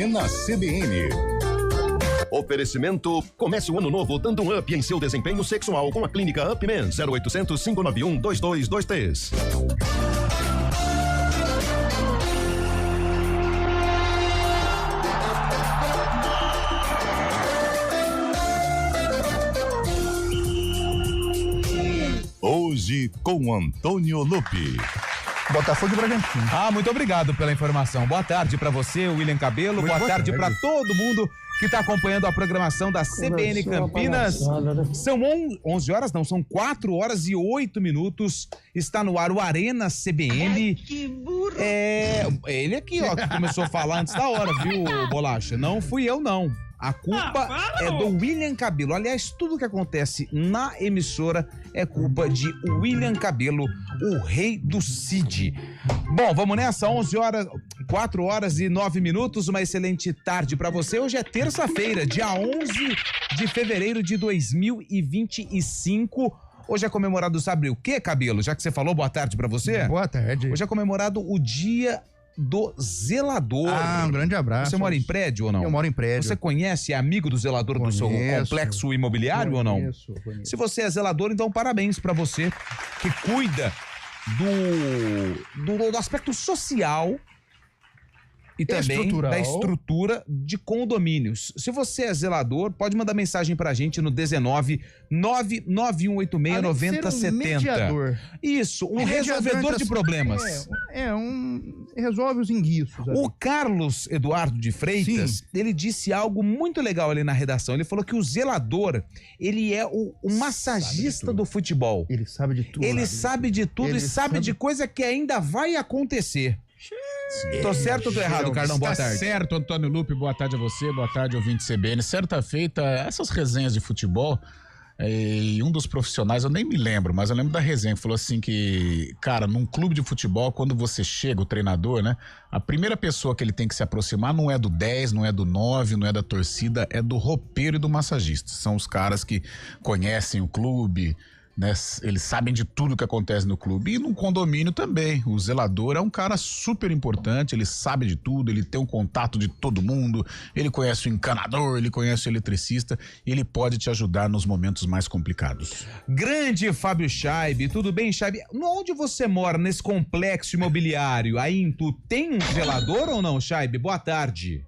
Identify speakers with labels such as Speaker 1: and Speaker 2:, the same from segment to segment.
Speaker 1: Arena CBN.
Speaker 2: Oferecimento: comece o ano novo dando um up em seu desempenho sexual com a clínica Upman. 0800 591 2223.
Speaker 1: Hoje com Antônio Lupi.
Speaker 3: Botafogo e Bragantino.
Speaker 4: Muito obrigado pela informação. Boa tarde pra você, William Cabelo. Boa tarde pra todo mundo que tá acompanhando a programação da CBN Campinas. São 11 horas, não, são 4 horas e 8 minutos. Está no ar o Arena CBN.
Speaker 5: Ai, que burro.
Speaker 4: Ele aqui, ó, que começou a falar antes da hora, viu, Bolacha? Não fui eu, não. A culpa é do William Cabelo. Aliás, tudo que acontece na emissora é culpa de William Cabelo, o rei do Cid. Bom, vamos nessa, 4 horas e 9 minutos, uma excelente tarde pra você. Hoje é terça-feira, dia 11 de fevereiro de 2025. Hoje é comemorado, sabe o quê, Cabelo? Já que você falou, boa tarde pra você.
Speaker 3: Boa tarde.
Speaker 4: Hoje é comemorado o dia do zelador.
Speaker 3: Um grande abraço.
Speaker 4: Você mora em prédio ou não?
Speaker 3: Eu moro em prédio.
Speaker 4: Você conhece, é amigo do zelador do seu complexo imobiliário ou não?
Speaker 3: Conheço.
Speaker 4: Se você é zelador, então parabéns pra você que cuida do aspecto social e também da estrutura de condomínios. Se você é zelador, pode mandar mensagem pra gente no 19 991869070.
Speaker 3: Mediador.
Speaker 4: Isso, um resolvedor de problemas.
Speaker 3: Resolve os enguiços.
Speaker 4: O Carlos Eduardo de Freitas, ele disse algo muito legal ali na redação. Ele falou que o zelador, ele é o massagista do futebol.
Speaker 3: Ele sabe de tudo.
Speaker 4: Ele sabe de tudo e sabe de coisa que ainda vai acontecer. Tô certo ou tô errado, Carlão? Boa tarde.
Speaker 6: Certo, Antônio Lupe, boa tarde a você, boa tarde, ouvinte CBN. Certa feita, essas resenhas de futebol, e um dos profissionais, eu nem me lembro, mas eu lembro da resenha, que falou assim que, cara, num clube de futebol, quando você chega, o treinador, né, a primeira pessoa que ele tem que se aproximar não é do 10, não é do 9, não é da torcida, é do roupeiro e do massagista. São os caras que conhecem o clube, né, eles sabem de tudo que acontece no clube. E no condomínio também, o zelador é um cara super importante, ele sabe de tudo, ele tem um contato de todo mundo, ele conhece o encanador, ele conhece o eletricista, e ele pode te ajudar nos momentos mais complicados.
Speaker 4: Grande Fábio Scheibe, tudo bem, Scheibe? Onde você mora, nesse complexo imobiliário, aí em Tu, tem um zelador ou não, Scheibe? Boa tarde.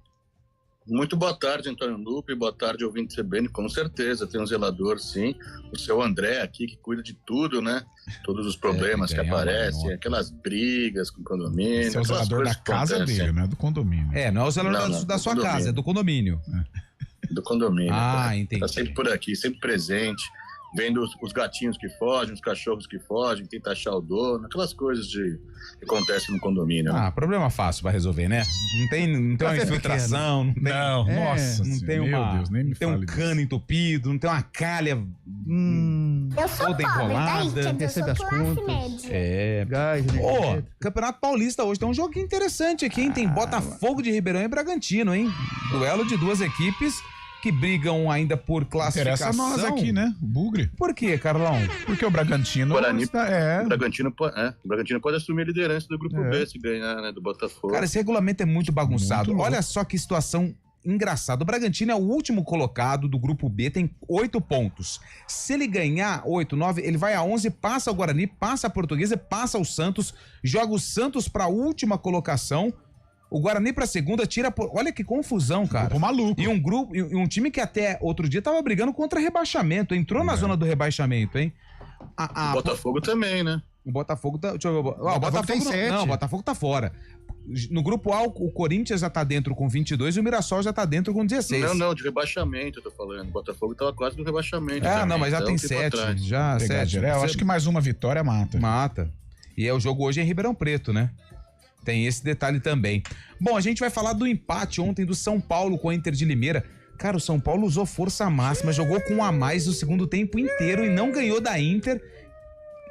Speaker 7: Muito boa tarde, Antônio Lupe, boa tarde, ouvinte CBN, com certeza, tem um zelador, sim, o seu André aqui, que cuida de tudo, né, todos os problemas que aparecem, aquelas brigas com o condomínio.
Speaker 6: Esse é o zelador da casa dele, não é do condomínio.
Speaker 4: Não é o zelador da sua casa, é do condomínio.
Speaker 7: Do condomínio.
Speaker 4: Entendi.
Speaker 7: Tá sempre por aqui, sempre presente, vendo os gatinhos que fogem, os cachorros que fogem, tenta achar o dono, aquelas coisas que acontecem no condomínio.
Speaker 4: Problema fácil pra resolver, né? Não tem uma infiltração, não tem...
Speaker 6: Nossa,
Speaker 4: não tem
Speaker 6: Deus, nem me
Speaker 4: tem um
Speaker 6: fale
Speaker 4: cano entupido, não tem uma calha
Speaker 8: Eu sou
Speaker 4: toda
Speaker 8: pobre,
Speaker 4: enrolada.
Speaker 8: tá? Eu
Speaker 3: Recebe
Speaker 8: sou
Speaker 3: as
Speaker 8: classe
Speaker 3: contas.
Speaker 8: média.
Speaker 3: Gás,
Speaker 4: Campeonato Paulista hoje tem um joguinho interessante aqui, hein? Tem Botafogo de Ribeirão e Bragantino, hein? Duelo de duas equipes que brigam ainda por classificação.
Speaker 6: Interessa a nós aqui, né? O Bugre.
Speaker 4: Por quê, Carlão?
Speaker 6: Porque o Bragantino...
Speaker 7: O Bragantino pode assumir a liderança do grupo B se ganhar, né, do Botafogo.
Speaker 4: Cara, esse regulamento é muito bagunçado.
Speaker 6: Muito
Speaker 4: Olha só que situação engraçada. O Bragantino é o último colocado do grupo B, tem 8 pontos. Se ele ganhar 8, 9, ele vai a 11, passa o Guarani, passa a Portuguesa, passa o Santos, joga o Santos pra última colocação. O Guarani pra segunda tira... Olha que confusão, cara.
Speaker 6: Grupo maluco.
Speaker 4: E um time que até outro dia tava brigando contra rebaixamento. Entrou na zona do rebaixamento, hein?
Speaker 7: O Botafogo também, né?
Speaker 4: O Botafogo tá... Deixa eu ver. O
Speaker 3: Botafogo tem 7.
Speaker 4: Não, o Botafogo tá fora. No grupo A, o Corinthians já tá dentro com 22 e o Mirassol já tá dentro com 16.
Speaker 7: Não, de rebaixamento eu tô falando. O Botafogo tava quase no rebaixamento.
Speaker 4: Não, mas já
Speaker 7: então,
Speaker 4: tem 7. Já, 7.
Speaker 6: Eu acho que mais uma vitória mata.
Speaker 4: Mata. E o jogo hoje é em Ribeirão Preto, né? Tem esse detalhe também. Bom, a gente vai falar do empate ontem do São Paulo com a Inter de Limeira. Cara, o São Paulo usou força máxima, jogou com um a mais o segundo tempo inteiro e não ganhou da Inter.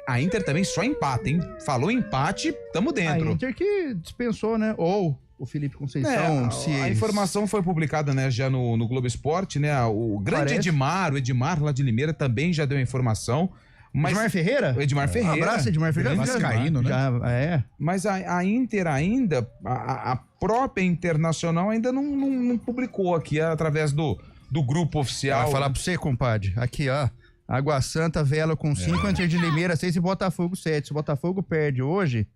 Speaker 4: A Inter também só empata, hein? Falou empate, tamo dentro.
Speaker 3: A Inter que dispensou, né? Ou o Felipe Conceição.
Speaker 4: A informação foi publicada, né, já no Globo Esporte, né? O grande o Edmar lá de Limeira também já deu a informação. Mas
Speaker 3: Edmar Ferreira?
Speaker 4: O Edmar Ferreira.
Speaker 3: Abraço, Edmar Ferreira.
Speaker 6: Vascaíno, né?
Speaker 3: Já,
Speaker 4: Mas a Inter ainda, a própria Internacional ainda não publicou aqui através do grupo oficial.
Speaker 3: Vou falar pra você, compadre. Aqui, ó. Água Santa, Vela com 5, Inter de Limeira 6 e Botafogo 7. Se o Botafogo perde hoje...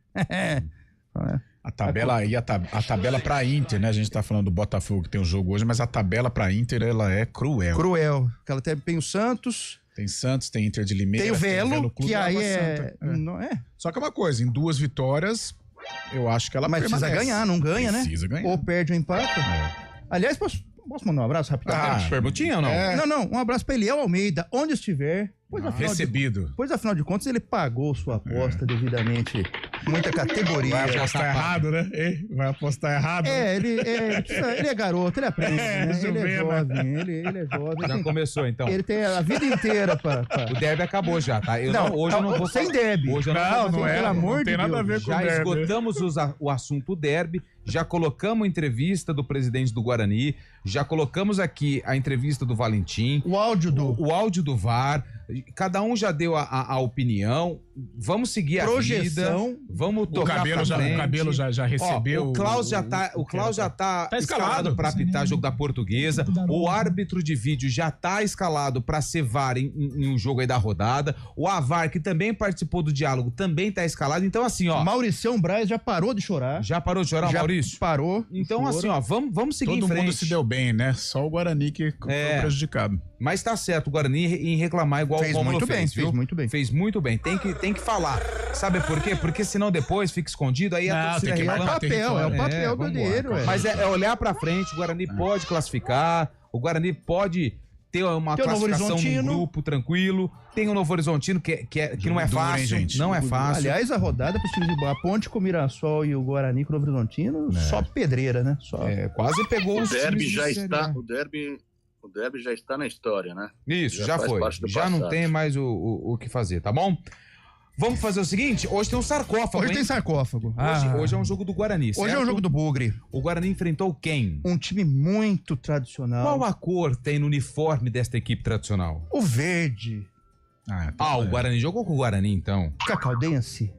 Speaker 6: A tabela aí, a tabela pra Inter, né? A gente tá falando do Botafogo que tem um jogo hoje, mas a tabela pra Inter, ela é cruel.
Speaker 3: Cruel. Ela tem o Santos...
Speaker 6: Tem Santos, tem Inter de Limeira.
Speaker 3: Tem o Velo,
Speaker 6: Clube,
Speaker 3: que aí
Speaker 6: Santa.
Speaker 3: Não é?
Speaker 6: Só que é uma coisa, em 2 vitórias, eu acho que ela
Speaker 3: Mas precisa ganhar, não ganha, né?
Speaker 6: Precisa ganhar.
Speaker 3: Ou perde ou empata. Aliás, posso mandar um abraço rapidamente?
Speaker 4: Permutinha ou não?
Speaker 3: Não, um abraço pra Eliel Almeida, onde estiver.
Speaker 6: Recebido.
Speaker 3: Pois afinal de contas, ele pagou sua aposta devidamente. Muita categoria.
Speaker 6: Vai apostar errado, né? Vai apostar errado.
Speaker 3: Ele é garoto, ele aprende, né? Ele é jovem, ele é jovem.
Speaker 4: Já começou, então.
Speaker 3: Ele tem a vida inteira pra...
Speaker 4: O derby acabou já, tá?
Speaker 3: Hoje eu não vou... Sem derby.
Speaker 4: Hoje eu não vou fazer,
Speaker 3: pelo amor
Speaker 6: não tem
Speaker 3: de
Speaker 6: nada
Speaker 3: Deus.
Speaker 6: a ver com
Speaker 4: Já
Speaker 6: o derby.
Speaker 4: esgotamos o assunto derby, já colocamos a entrevista do presidente do Guarani, já colocamos aqui a entrevista do Valentim,
Speaker 3: O áudio do
Speaker 4: VAR, cada um já deu a opinião, vamos seguir
Speaker 3: Projeção.
Speaker 4: a vida, vamos
Speaker 6: O
Speaker 4: tocar
Speaker 6: Cabelo,
Speaker 4: pra frente.
Speaker 6: o Cabelo já recebeu.
Speaker 4: O Klaus já tá escalado para apitar jogo da Portuguesa. O árbitro de vídeo já tá escalado para ser VAR em um jogo aí da rodada. O Avar, que também participou do diálogo, também tá escalado. Então assim, ó,
Speaker 3: Mauricião Braz já parou de chorar.
Speaker 4: já parou de chorar,
Speaker 3: Já
Speaker 4: Maurício?
Speaker 3: parou.
Speaker 4: Então
Speaker 3: Choro.
Speaker 4: assim, ó, vamos seguir
Speaker 6: Todo
Speaker 4: em frente.
Speaker 6: mundo se deu bem, né? Só o Guarani que foi prejudicado.
Speaker 4: Mas tá certo o Guarani em reclamar igual
Speaker 3: Fez
Speaker 4: o Rômulo
Speaker 3: muito bem,
Speaker 4: viu?
Speaker 3: fez muito bem.
Speaker 4: Fez muito bem. Tem que falar. Sabe por quê? Porque senão depois fica escondido, aí a
Speaker 6: Não,
Speaker 4: torcida
Speaker 6: tem que
Speaker 3: É o
Speaker 6: marcar
Speaker 4: reclama.
Speaker 3: papel, é o papel do
Speaker 4: vambora.
Speaker 3: dedo,
Speaker 4: Mas é olhar pra frente, o Guarani pode classificar, o Guarani pode ter uma
Speaker 3: Tem o Novo
Speaker 4: classificação num
Speaker 3: Horizontino.
Speaker 4: grupo tranquilo, tem o Novo Horizontino que não é
Speaker 6: Jogo duro,
Speaker 4: fácil,
Speaker 6: hein, gente?
Speaker 4: não é fácil.
Speaker 3: Aliás, a rodada para os times de boa, a Ponte com o Mirassol e o Guarani com o Novo Horizontino, só pedreira, né? Só.
Speaker 4: Quase pegou
Speaker 7: O
Speaker 4: os
Speaker 7: derby
Speaker 4: times
Speaker 7: já
Speaker 4: de Série
Speaker 7: está,
Speaker 4: A.
Speaker 7: o derby já está na história, né?
Speaker 4: Isso,
Speaker 7: Já
Speaker 4: já
Speaker 7: faz
Speaker 4: foi.
Speaker 7: parte do
Speaker 4: Já não
Speaker 7: passado.
Speaker 4: tem mais o que fazer, tá bom? Vamos fazer o seguinte, hoje tem um sarcófago,
Speaker 3: Hoje
Speaker 4: hein?
Speaker 3: tem sarcófago.
Speaker 4: Hoje é um jogo do Guarani,
Speaker 3: Hoje é
Speaker 4: certo?
Speaker 3: um jogo do Bugre.
Speaker 4: O Guarani enfrentou quem?
Speaker 3: Um time muito tradicional.
Speaker 4: Qual a cor tem no uniforme desta equipe tradicional?
Speaker 3: O verde.
Speaker 4: O Guarani jogou com o Guarani, então.
Speaker 3: Cacaudense.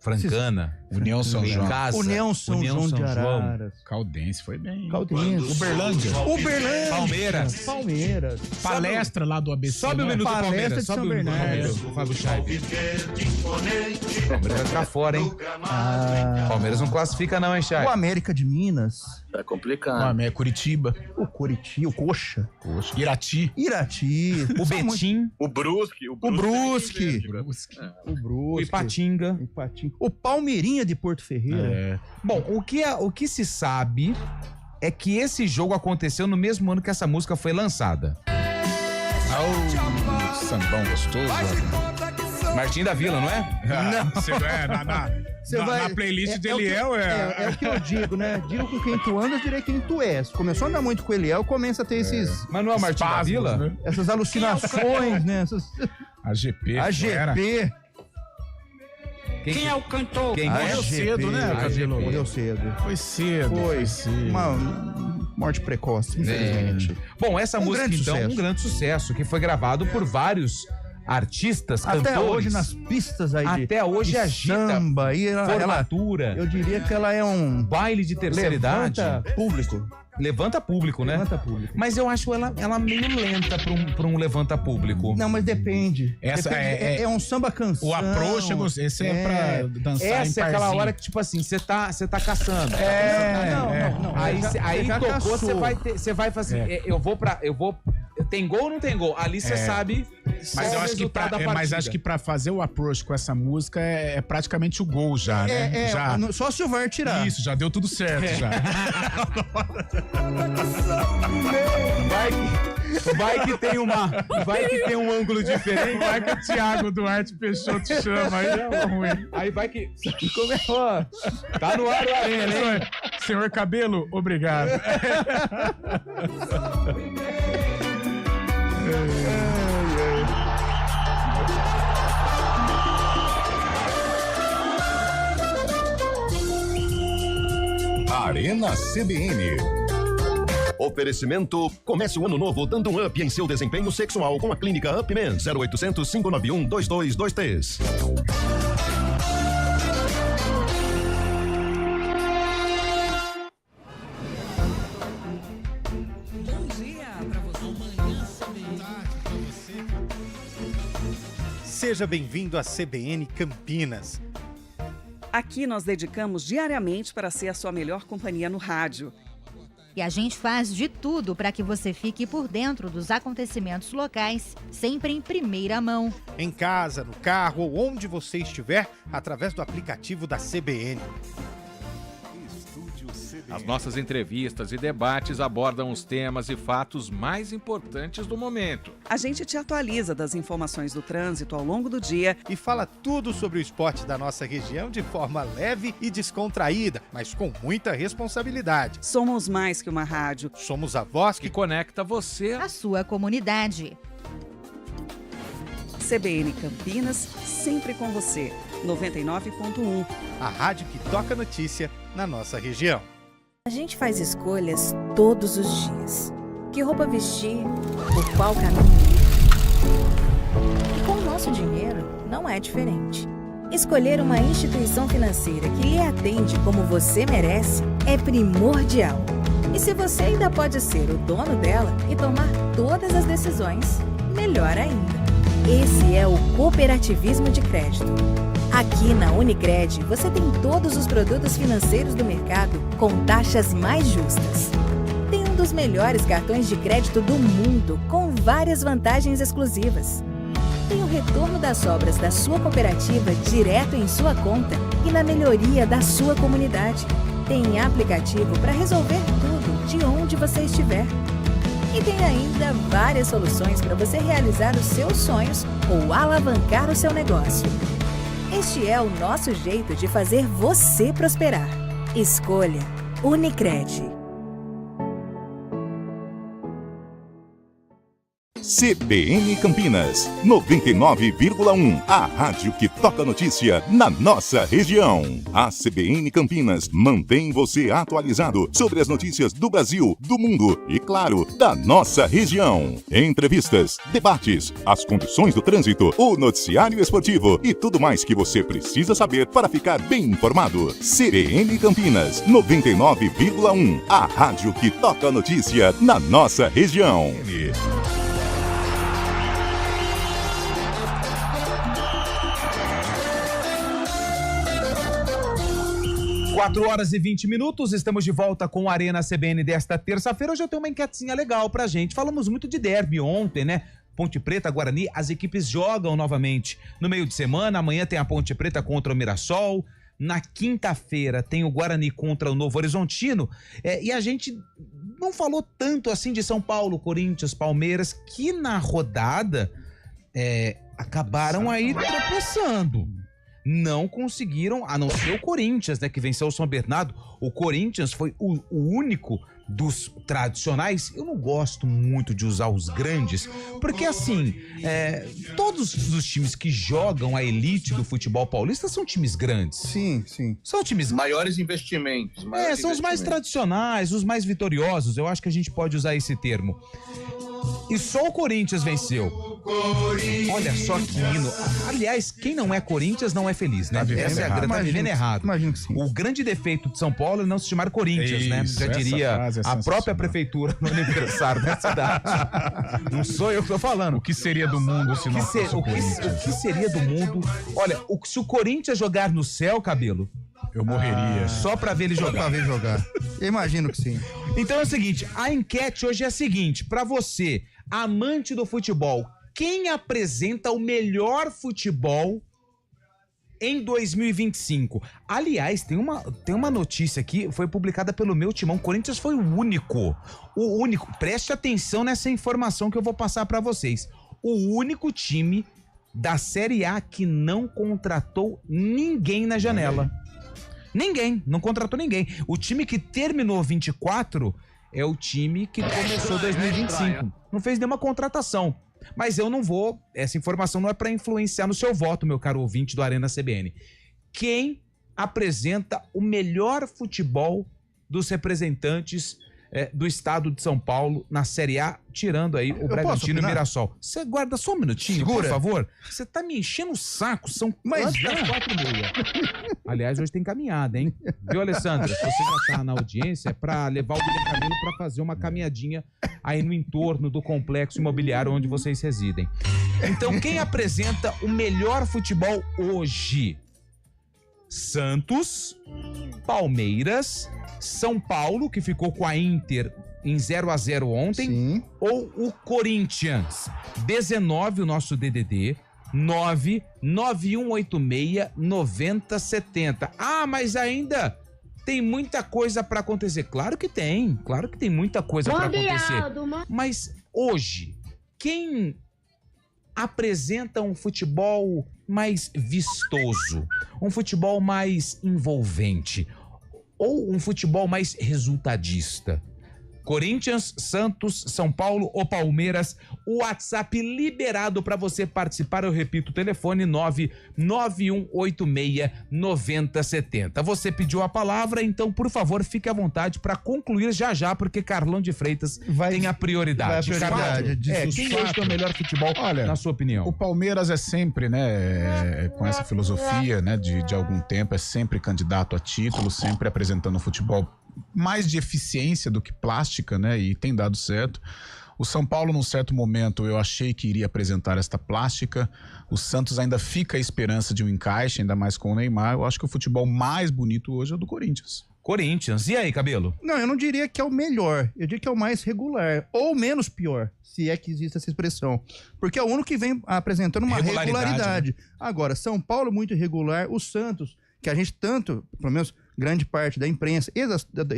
Speaker 4: Francana.
Speaker 6: União São
Speaker 4: Em
Speaker 6: João.
Speaker 4: casa.
Speaker 3: União São João de Araras.
Speaker 6: Caldense foi bem.
Speaker 3: Caldense.
Speaker 6: Uberlândia.
Speaker 3: Uberlândia.
Speaker 4: Palmeiras.
Speaker 6: Palestra lá do ABC.
Speaker 4: Sobe o
Speaker 6: né?
Speaker 4: minuto do
Speaker 3: Palestra
Speaker 4: Palmeiras.
Speaker 3: de
Speaker 4: Sobe
Speaker 3: São
Speaker 4: o minuto do
Speaker 3: Bernardo.
Speaker 4: Palmeiras, o Fábio Chaves. Palmeiras vai ficar fora, hein? Palmeiras não classifica não, hein,
Speaker 3: O
Speaker 4: Chaves?
Speaker 3: América de Minas.
Speaker 7: Tá complicado.
Speaker 6: É Curitiba.
Speaker 3: O Coriti, o Coxa.
Speaker 6: Irati.
Speaker 3: Irati.
Speaker 4: O Betim.
Speaker 7: O Brusque.
Speaker 3: O Brusque.
Speaker 6: É.
Speaker 3: O
Speaker 4: O
Speaker 3: Brusque.
Speaker 4: Ipatinga.
Speaker 3: Ipatinga. O Palmeirinha de Porto Ferreira.
Speaker 4: Bom, o que se sabe é que esse jogo aconteceu no mesmo ano que essa música foi lançada.
Speaker 6: Sambão gostoso.
Speaker 4: Martim da Vila, não é?
Speaker 6: Na playlist de Eliel
Speaker 3: é o que eu digo, né? Digo com quem tu andas, direi quem tu és. Começou a andar muito com o Eliel, começa a ter
Speaker 4: Mas não é o Martim da
Speaker 6: Espasmos,
Speaker 4: Vila?
Speaker 6: né?
Speaker 3: essas alucinações, né?
Speaker 6: A GP.
Speaker 3: AGP.
Speaker 4: Quem é o cantor? Quem
Speaker 6: Morreu cedo, né, Cabelo?
Speaker 3: Morreu cedo.
Speaker 6: Foi cedo.
Speaker 3: Foi.
Speaker 6: cedo.
Speaker 3: Uma morte precoce, infelizmente.
Speaker 4: Bom, essa música,
Speaker 3: grande
Speaker 4: então,
Speaker 3: sucesso.
Speaker 4: um grande sucesso, que foi gravado por vários artistas,
Speaker 3: Até
Speaker 4: cantores.
Speaker 3: hoje nas pistas aí
Speaker 4: Até hoje
Speaker 3: de
Speaker 4: agita
Speaker 3: samba. E ela,
Speaker 4: formatura,
Speaker 3: eu diria que ela é um
Speaker 4: baile de terceira idade.
Speaker 3: levanta público.
Speaker 4: Levanta público, né?
Speaker 3: Levanta público.
Speaker 4: Mas eu acho ela meio lenta pra um levanta público.
Speaker 3: Não, mas depende.
Speaker 6: Essa
Speaker 3: Depende. É um samba canção.
Speaker 6: O approach, esse é pra dançar
Speaker 4: Essa
Speaker 6: em
Speaker 4: é aquela
Speaker 6: parzinho.
Speaker 4: hora que, tipo assim, você tá caçando.
Speaker 3: Não.
Speaker 4: Aí
Speaker 3: já
Speaker 4: tocou,
Speaker 3: caçou.
Speaker 4: você vai fazer assim, eu vou. Tem gol ou não tem gol? Ali você sabe
Speaker 6: Mas
Speaker 4: só
Speaker 6: eu
Speaker 4: o
Speaker 6: acho que
Speaker 4: resultado da
Speaker 6: mas
Speaker 4: partida.
Speaker 6: acho que pra fazer o approach com essa música é praticamente o gol já, né? Já.
Speaker 3: Só se o VAR tirar.
Speaker 6: Isso, já deu tudo certo já.
Speaker 4: Vai que tem um ângulo diferente.
Speaker 6: Vai que o Thiago Duarte Peixoto chama, aí é ruim.
Speaker 4: Aí vai que. Ó, tá no ar o arena, hein?
Speaker 6: Senhor Cabelo, obrigado.
Speaker 1: Arena CBN.
Speaker 2: Oferecimento: comece o ano novo dando um up em seu desempenho sexual com a clínica Up Men 0800 591 2223.
Speaker 5: Seja bem-vindo à CBN Campinas.
Speaker 9: Aqui nós dedicamos diariamente para ser a sua melhor companhia no rádio.
Speaker 10: E a gente faz de tudo para que você fique por dentro dos acontecimentos locais, sempre em primeira mão.
Speaker 5: Em casa, no carro ou onde você estiver, através do aplicativo da CBN.
Speaker 11: As nossas entrevistas e debates abordam os temas e fatos mais importantes do momento.
Speaker 9: A gente te atualiza das informações do trânsito ao longo do dia
Speaker 5: e fala tudo sobre o esporte da nossa região de forma leve e descontraída, mas com muita responsabilidade.
Speaker 9: Somos mais que uma rádio.
Speaker 5: Somos a voz que
Speaker 11: conecta você
Speaker 10: à sua comunidade.
Speaker 9: CBN Campinas, sempre com você. 99.1.
Speaker 5: A rádio que toca notícia na nossa região.
Speaker 12: A gente faz escolhas todos os dias. Que roupa vestir, por qual caminho ir. E com o nosso dinheiro, não é diferente. Escolher uma instituição financeira que lhe atende como você merece é primordial. E se você ainda pode ser o dono dela e tomar todas as decisões, melhor ainda. Esse é o cooperativismo de crédito. Aqui na Unicred, você tem todos os produtos financeiros do mercado com taxas mais justas. Tem um dos melhores cartões de crédito do mundo, com várias vantagens exclusivas. Tem o retorno das obras da sua cooperativa direto em sua conta e na melhoria da sua comunidade. Tem aplicativo para resolver tudo de onde você estiver. E tem ainda várias soluções para você realizar os seus sonhos ou alavancar o seu negócio. Este é o nosso jeito de fazer você prosperar. Escolha Unicred.
Speaker 1: CBN Campinas, 99,1. A rádio que toca notícia na nossa região. A CBN Campinas mantém você atualizado sobre as notícias do Brasil, do mundo e, claro, da nossa região. Entrevistas, debates, as condições do trânsito, o noticiário esportivo e tudo mais que você precisa saber para ficar bem informado. CBN Campinas, 99,1. A rádio que toca notícia na nossa região.
Speaker 4: 4h20, estamos de volta com a Arena CBN desta terça-feira. Hoje eu tenho uma enquetezinha legal pra gente. Falamos muito de derby ontem, né? Ponte Preta, Guarani, as equipes jogam novamente no meio de semana. Amanhã tem a Ponte Preta contra o Mirassol. Na quinta-feira tem o Guarani contra o Novo Horizontino. E a gente não falou tanto assim de São Paulo, Corinthians, Palmeiras, que na rodada acabaram aí tropeçando. Não conseguiram, a não ser o Corinthians, né, que venceu o São Bernardo. O Corinthians foi o único dos tradicionais. Eu não gosto muito de usar os grandes, porque assim, todos os times que jogam a elite do futebol paulista são times grandes.
Speaker 3: Sim, sim.
Speaker 4: São times...
Speaker 7: Maiores investimentos.
Speaker 4: São os mais tradicionais, os mais vitoriosos. Eu acho que a gente pode usar esse termo. E só o Corinthians venceu. Olha só que hino. Aliás, quem não é Corinthians não é feliz, né? Essa é a grande... Tá vivendo errado.
Speaker 3: Imagino que sim.
Speaker 4: O grande defeito de São Paulo é não se chamar Corinthians,
Speaker 6: Isso,
Speaker 4: né? Já diria a própria prefeitura no aniversário da cidade. Não sou eu que tô falando.
Speaker 6: O que seria do mundo se não fosse o Corinthians?
Speaker 4: O que seria do mundo? Olha, se o Corinthians jogar no céu, Cabelo,
Speaker 6: eu morreria.
Speaker 4: Só pra ver ele jogar.
Speaker 3: Só pra ver jogar. Eu imagino que sim.
Speaker 4: Então é o seguinte, a enquete hoje é a seguinte, pra você, amante do futebol, quem apresenta o melhor futebol em 2025? Aliás, tem uma notícia aqui, foi publicada pelo meu timão, o Corinthians foi o único, preste atenção nessa informação que eu vou passar pra vocês, o único time da Série A que não contratou ninguém na janela. Ninguém, não contratou ninguém. O time que terminou 24 é o time que começou 2025. Não fez nenhuma contratação. Mas eu não vou, essa informação não é para influenciar no seu voto, meu caro ouvinte do Arena CBN. Quem apresenta o melhor futebol dos representantes do estado de São Paulo na Série A, tirando aí o Bragantino e o Mirassol. Você guarda só um minutinho, por favor? Você tá me enchendo o saco, são quase 4h30. Aliás, hoje tem caminhada, hein? Viu, Alessandra? Você já tá na audiência, é pra levar o William Camilo pra fazer uma caminhadinha aí no entorno do complexo imobiliário onde vocês residem. Então, quem apresenta o melhor futebol hoje? Santos, Palmeiras, São Paulo, que ficou com a Inter em 0-0 ontem, sim, ou o Corinthians? 19, o nosso DDD, 99186-9070. Ah, mas ainda tem muita coisa pra acontecer. Claro que tem muita coisa pra acontecer. Mas hoje, quem apresenta um futebol mais vistoso, um futebol mais envolvente, ou um futebol mais resultadista? Corinthians, Santos, São Paulo ou Palmeiras? O WhatsApp liberado para você participar. Eu repito, o telefone 99186-9070. Você pediu a palavra, então, por favor, fique à vontade para concluir já, porque Carlão de Freitas tem a prioridade.
Speaker 6: Quem
Speaker 4: hoje tem o melhor futebol, na sua opinião?
Speaker 6: O Palmeiras é sempre, né, com essa filosofia, né, de algum tempo, é sempre candidato a título, sempre apresentando futebol mais de eficiência do que plástica, né? E tem dado certo. O São Paulo, num certo momento, eu achei que iria apresentar esta plástica. O Santos ainda fica à esperança de um encaixe, ainda mais com o Neymar. Eu acho que o futebol mais bonito hoje é o do Corinthians.
Speaker 4: Corinthians. E aí, Cabelo?
Speaker 3: Não, eu não diria que é o melhor. Eu diria que é o mais regular. Ou menos pior, se é que existe essa expressão. Porque é o único que vem apresentando uma regularidade. Né? Agora, São Paulo muito irregular. O Santos, que a gente tanto, pelo menos grande parte da imprensa e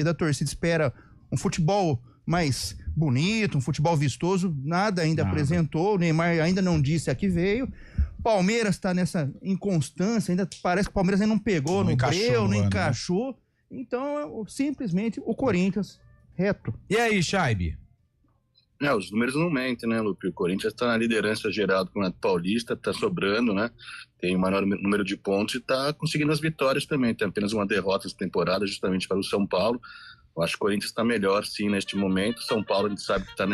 Speaker 3: da torcida espera um futebol mais bonito, um futebol vistoso, nada ainda apresentou, o Neymar ainda não disse a que veio. Palmeiras está nessa inconstância, ainda parece que o Palmeiras ainda não pegou, não breu, não encaixou. Então, simplesmente, o Corinthians reto.
Speaker 4: E aí, Chaibe?
Speaker 7: Os números não mentem, né, Lupe? O Corinthians está na liderança geral do Campeonato Paulista, está sobrando, né? Tem o maior número de pontos e está conseguindo as vitórias também. Tem apenas uma derrota essa temporada, justamente para o São Paulo. Eu acho que o Corinthians está melhor, sim, neste momento. São Paulo, a gente sabe que está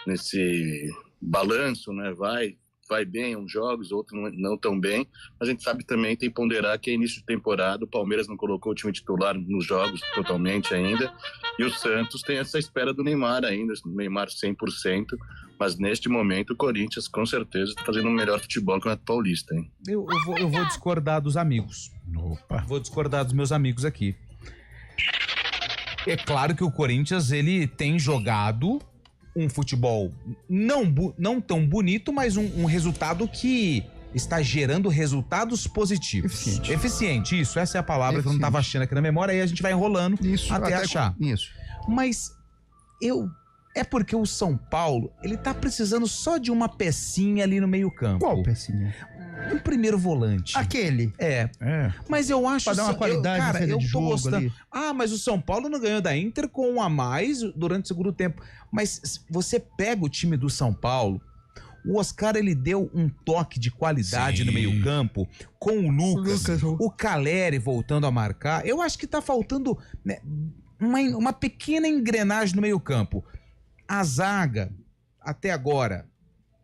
Speaker 7: nesse balanço, né? Vai bem uns jogos, outros não tão bem, mas a gente sabe também, tem que ponderar que é início de temporada, o Palmeiras não colocou o time titular nos jogos totalmente ainda, e o Santos tem essa espera do Neymar ainda, Neymar 100%, mas neste momento o Corinthians com certeza está fazendo um melhor futebol que o Campeonato Paulista, hein?
Speaker 4: Eu vou discordar dos amigos. Vou discordar dos meus amigos aqui. É claro que o Corinthians, ele tem jogado um futebol não tão bonito, mas um resultado que está gerando resultados positivos. Eficiente, isso. Essa é a palavra que eu não estava achando aqui na memória, aí a gente vai enrolando até achar.
Speaker 3: Isso.
Speaker 4: Mas é porque o São Paulo, ele tá precisando só de uma pecinha ali no meio campo.
Speaker 3: Qual pecinha?
Speaker 4: Um primeiro volante.
Speaker 3: Aquele.
Speaker 4: É. Mas eu acho...
Speaker 3: Pra dar uma qualidade
Speaker 4: eu
Speaker 3: de
Speaker 4: tô
Speaker 3: jogo
Speaker 4: gostando.
Speaker 3: ali.
Speaker 4: Mas o São Paulo não ganhou da Inter com um a mais durante o segundo tempo. Mas você pega o time do São Paulo, o Oscar, ele deu um toque de qualidade no meio campo com o Lucas, o Caleri voltando a marcar. Eu acho que tá faltando, né, uma pequena engrenagem no meio campo. A zaga, até agora,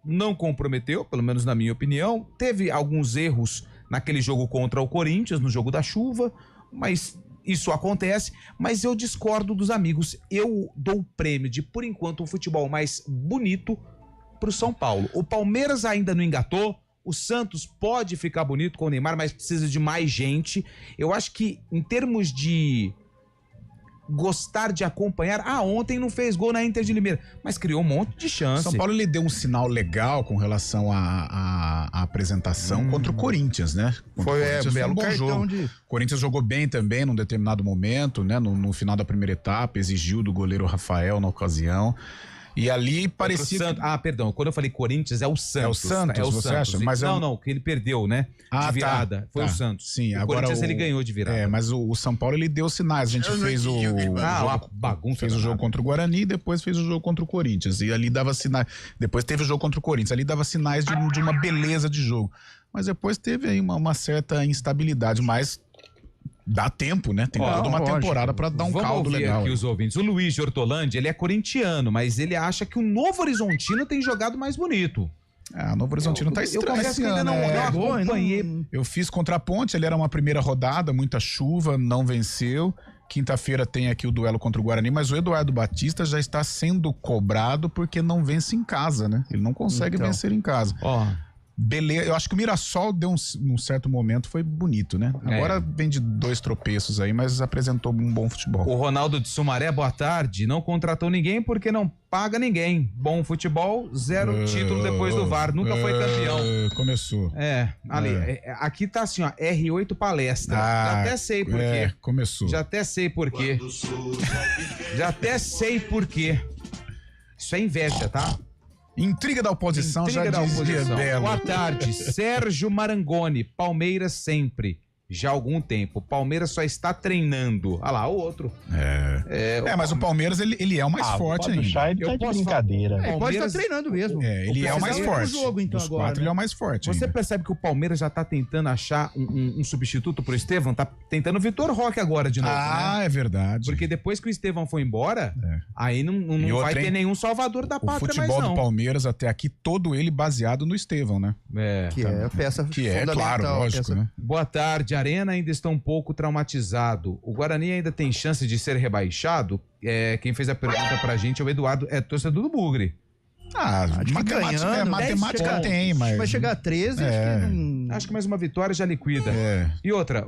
Speaker 4: não comprometeu, pelo menos na minha opinião. Teve alguns erros naquele jogo contra o Corinthians, no jogo da chuva, mas isso acontece. Mas eu discordo dos amigos. Eu dou o prêmio de, por enquanto, um futebol mais bonito pro São Paulo. O Palmeiras ainda não engatou. O Santos pode ficar bonito com o Neymar, mas precisa de mais gente. Eu acho que, em termos de gostar de acompanhar, ontem não fez gol na Inter de Limeira, mas criou um monte de chance.
Speaker 6: São Paulo, ele deu um sinal legal com relação à apresentação contra o Corinthians, né?
Speaker 3: Foi
Speaker 6: um bom jogo. O Corinthians jogou bem também num determinado momento, né? No final da primeira etapa, exigiu do goleiro Rafael na ocasião. E ali parecia...
Speaker 4: Perdão, quando eu falei Corinthians, é o Santos.
Speaker 6: É o Santos, você acha?
Speaker 4: Mas não, que ele perdeu, né? De virada. Foi o Santos.
Speaker 6: Sim,
Speaker 4: agora Corinthians ele ganhou de virada.
Speaker 6: Mas o São Paulo, ele deu sinais. A gente fez o jogo contra o Guarani e depois fez o jogo contra o Corinthians. E ali dava sinais. Depois teve o jogo contra o Corinthians. Ali dava sinais de uma beleza de jogo. Mas depois teve aí uma certa instabilidade. Mas Dá tempo, né? Tem toda uma temporada pra dar um caldo legal.
Speaker 4: Aqui os ouvintes. O Luiz de Hortolândia, ele é corintiano, mas ele acha que o Novo Horizontino tem jogado mais bonito.
Speaker 6: O Novo Horizontino tá estranho esse ano. Eu fiz contra a Ponte, ele era uma primeira rodada, muita chuva, não venceu. Quinta-feira tem aqui o duelo contra o Guarani, mas o Eduardo Batista já está sendo cobrado porque não vence em casa, né? Ele não consegue vencer em casa. Beleza, eu acho que o Mirassol deu num certo momento, foi bonito, né? Agora vem de 2 tropeços aí, mas apresentou um bom futebol.
Speaker 4: O Ronaldo de Sumaré, boa tarde. Não contratou ninguém porque não paga ninguém. Bom futebol, 0 título depois do VAR. Nunca foi campeão.
Speaker 6: Começou.
Speaker 4: Aqui tá assim, ó, R8 palestra. Já até sei por quê.
Speaker 6: Começou.
Speaker 4: Já até sei por quê. Isso é inveja, tá?
Speaker 6: Intriga da oposição, já dizia Belo.
Speaker 4: Boa tarde, Sérgio Marangoni, Palmeiras sempre. Já há algum tempo. Palmeiras só está treinando. Ah lá, o outro.
Speaker 6: Mas o Palmeiras, ele é o mais forte ainda.
Speaker 8: Eu posso brincadeira.
Speaker 3: Ele pode estar treinando mesmo.
Speaker 6: Ele é o mais forte.
Speaker 3: Jogo, então,
Speaker 6: dos 4, ele é o mais forte.
Speaker 4: Você percebe que o Palmeiras já tá tentando achar um substituto pro Estevão? Tá tentando o Vitor Roque agora de novo, né?
Speaker 6: É verdade.
Speaker 4: Porque depois que o Estevão foi embora, aí não vai ter nenhum salvador da pátria mais não.
Speaker 6: O futebol do Palmeiras até aqui, todo ele baseado no Estevão, né?
Speaker 3: Que é a peça fundamental.
Speaker 6: Claro, lógico, né?
Speaker 4: Boa tarde, Arena ainda está um pouco traumatizado. O Guarani ainda tem chance de ser rebaixado? Quem fez a pergunta pra gente é o Eduardo, torcedor do Bugre.
Speaker 6: Matemática tem, mas...
Speaker 3: Vai chegar a 13,
Speaker 4: acho que mais uma vitória já liquida. E outra,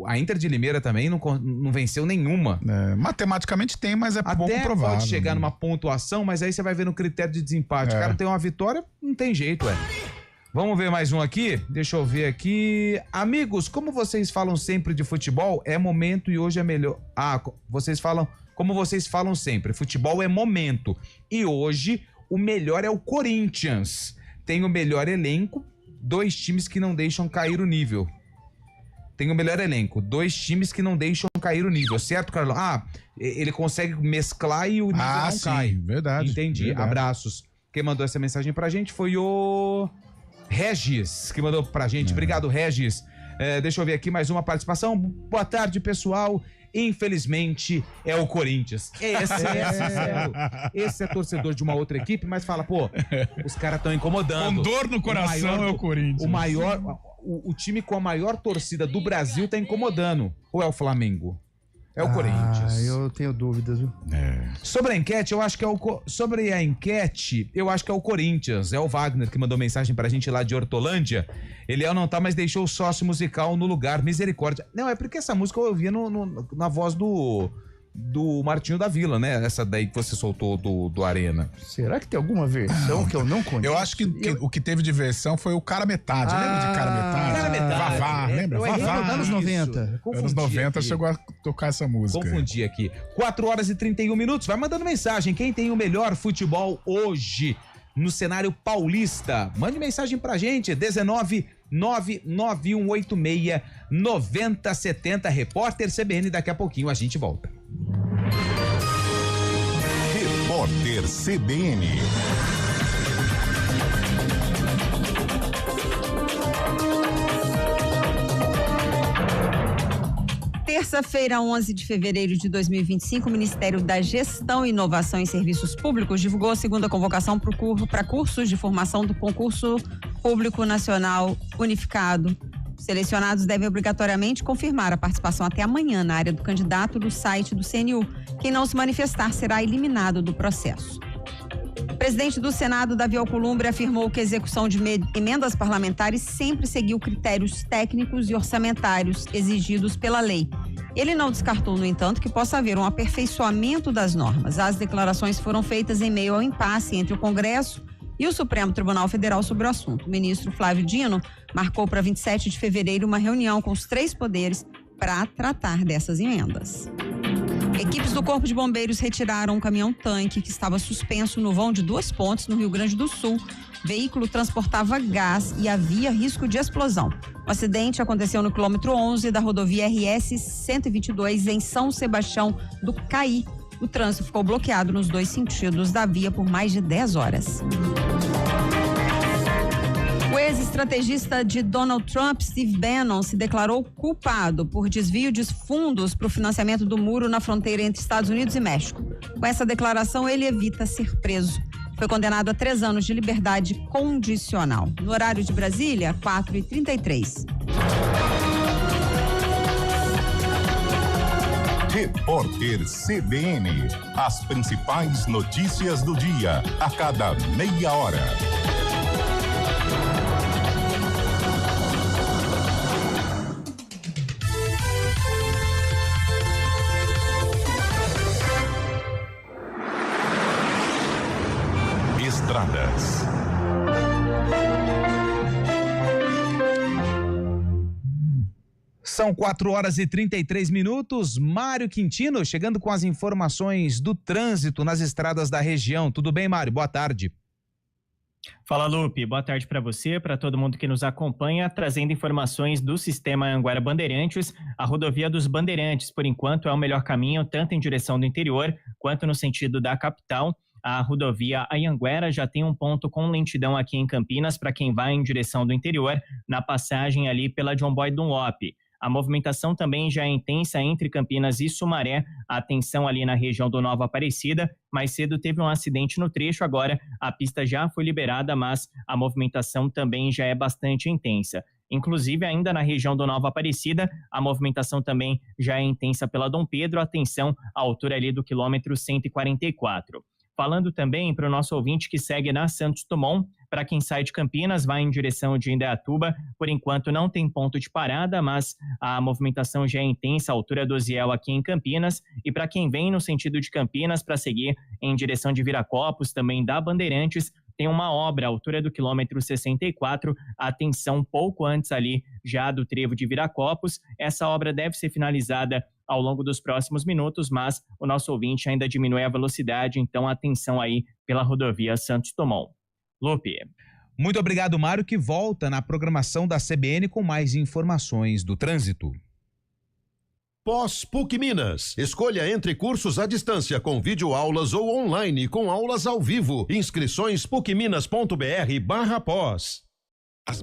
Speaker 4: a Inter de Limeira também não venceu nenhuma.
Speaker 6: Matematicamente tem, mas é pouco provável.
Speaker 4: Até pode chegar numa pontuação, mas aí você vai ver no critério de desempate. O cara tem uma vitória, não tem jeito, Vamos ver mais um aqui? Deixa eu ver aqui. Amigos, como vocês falam sempre de futebol, é momento e hoje é melhor. Como vocês falam sempre, futebol é momento. E hoje o melhor é o Corinthians. Tem o melhor elenco, 2 times que não deixam cair o nível. Tem o melhor elenco, 2 times que não deixam cair o nível, certo, Carlão? Ele consegue mesclar e o nível não cai.
Speaker 6: Verdade.
Speaker 4: Entendi.
Speaker 6: Verdade.
Speaker 4: Abraços. Quem mandou essa mensagem pra gente foi o Regis, que mandou pra gente. Obrigado, Regis. Deixa eu ver aqui mais uma participação. Boa tarde, pessoal. Infelizmente, é o Corinthians. Esse é torcedor de uma outra equipe, mas fala, os caras estão incomodando.
Speaker 6: Com dor no coração é o Corinthians.
Speaker 4: O time com a maior torcida do Brasil tá incomodando. Ou é o Flamengo? É o Corinthians.
Speaker 3: Eu tenho dúvidas, viu?
Speaker 4: Sobre a enquete, eu acho que é o Corinthians. É o Wagner que mandou mensagem pra gente lá de Hortolândia. Ele não tá, mas deixou o sócio musical no lugar. Misericórdia. Não, é porque essa música eu ouvia na voz do Martinho da Vila, né? Essa daí que você soltou do Arena.
Speaker 3: Será que tem alguma versão que eu não conheço?
Speaker 6: Eu acho que o que teve de versão foi o Cara Metade. Lembra de Cara Metade?
Speaker 4: Cara Metade.
Speaker 6: Vavá, lembra?
Speaker 3: Vavá. Anos 90.
Speaker 6: Anos 90 chegou a tocar essa música.
Speaker 4: Confundi aqui. 4h31. Vai mandando mensagem. Quem tem o melhor futebol hoje no cenário paulista? Mande mensagem pra gente. 19991869070. Repórter CBN. Daqui a pouquinho a gente volta.
Speaker 1: Repórter CBN.
Speaker 13: Terça-feira, 11 de fevereiro de 2025, o Ministério da Gestão, Inovação e Serviços Públicos divulgou a segunda convocação para cursos de formação do Concurso Público Nacional Unificado. Os selecionados devem obrigatoriamente confirmar a participação até amanhã na área do candidato do site do CNU. Quem não se manifestar será eliminado do processo. O presidente do Senado, Davi Alcolumbre, afirmou que a execução de emendas parlamentares sempre seguiu critérios técnicos e orçamentários exigidos pela lei. Ele não descartou, no entanto, que possa haver um aperfeiçoamento das normas. As declarações foram feitas em meio ao impasse entre o Congresso e o Supremo Tribunal Federal sobre o assunto. O ministro Flávio Dino marcou para 27 de fevereiro uma reunião com os 3 poderes para tratar dessas emendas. Equipes do Corpo de Bombeiros retiraram um caminhão-tanque que estava suspenso no vão de 2 pontes no Rio Grande do Sul. O veículo transportava gás e havia risco de explosão. O acidente aconteceu no quilômetro 11 da rodovia RS 122 em São Sebastião do Caí. O trânsito ficou bloqueado nos 2 sentidos da via por mais de 10 horas. O ex-estrategista de Donald Trump, Steve Bannon, se declarou culpado por desvio de fundos para o financiamento do muro na fronteira entre Estados Unidos e México. Com essa declaração, ele evita ser preso. Foi condenado a 3 anos de liberdade condicional. No horário de Brasília, 4h33.
Speaker 1: Repórter CBN. As principais notícias do dia, a cada meia hora. Estradas.
Speaker 4: São 4h33. Mário Quintino chegando com as informações do trânsito nas estradas da região. Tudo bem, Mário? Boa tarde.
Speaker 14: Fala, Lupe. Boa tarde para você, para todo mundo que nos acompanha, trazendo informações do sistema Anhanguera Bandeirantes. A rodovia dos Bandeirantes, por enquanto, é o melhor caminho, tanto em direção do interior quanto no sentido da capital. A rodovia Anhanguera já tem um ponto com lentidão aqui em Campinas para quem vai em direção do interior, na passagem ali pela John Boy Dunlop. A movimentação também já é intensa entre Campinas e Sumaré, a atenção ali na região do Nova Aparecida. Mais cedo teve um acidente no trecho, agora a pista já foi liberada, mas a movimentação também já é bastante intensa. Inclusive, ainda na região do Nova Aparecida, a movimentação também já é intensa pela Dom Pedro, atenção à altura ali do quilômetro 144. Falando também para o nosso ouvinte que segue na Santos Dumont, para quem sai de Campinas, vai em direção de Indaiatuba, por enquanto não tem ponto de parada, mas a movimentação já é intensa, a altura do Osiel aqui em Campinas, e para quem vem no sentido de Campinas, para seguir em direção de Viracopos, também da Bandeirantes, tem uma obra à altura do quilômetro 64, atenção pouco antes ali já do trevo de Viracopos. Essa obra deve ser finalizada ao longo dos próximos minutos, mas o nosso ouvinte ainda diminui a velocidade, então atenção aí pela rodovia Santos Dumont. Lupe.
Speaker 4: Muito obrigado, Mário, que volta na programação da CBN com mais informações do trânsito.
Speaker 2: Pós-PUC Minas. Escolha entre cursos à distância com videoaulas ou online com aulas ao vivo. Inscrições pucminas.br/pós.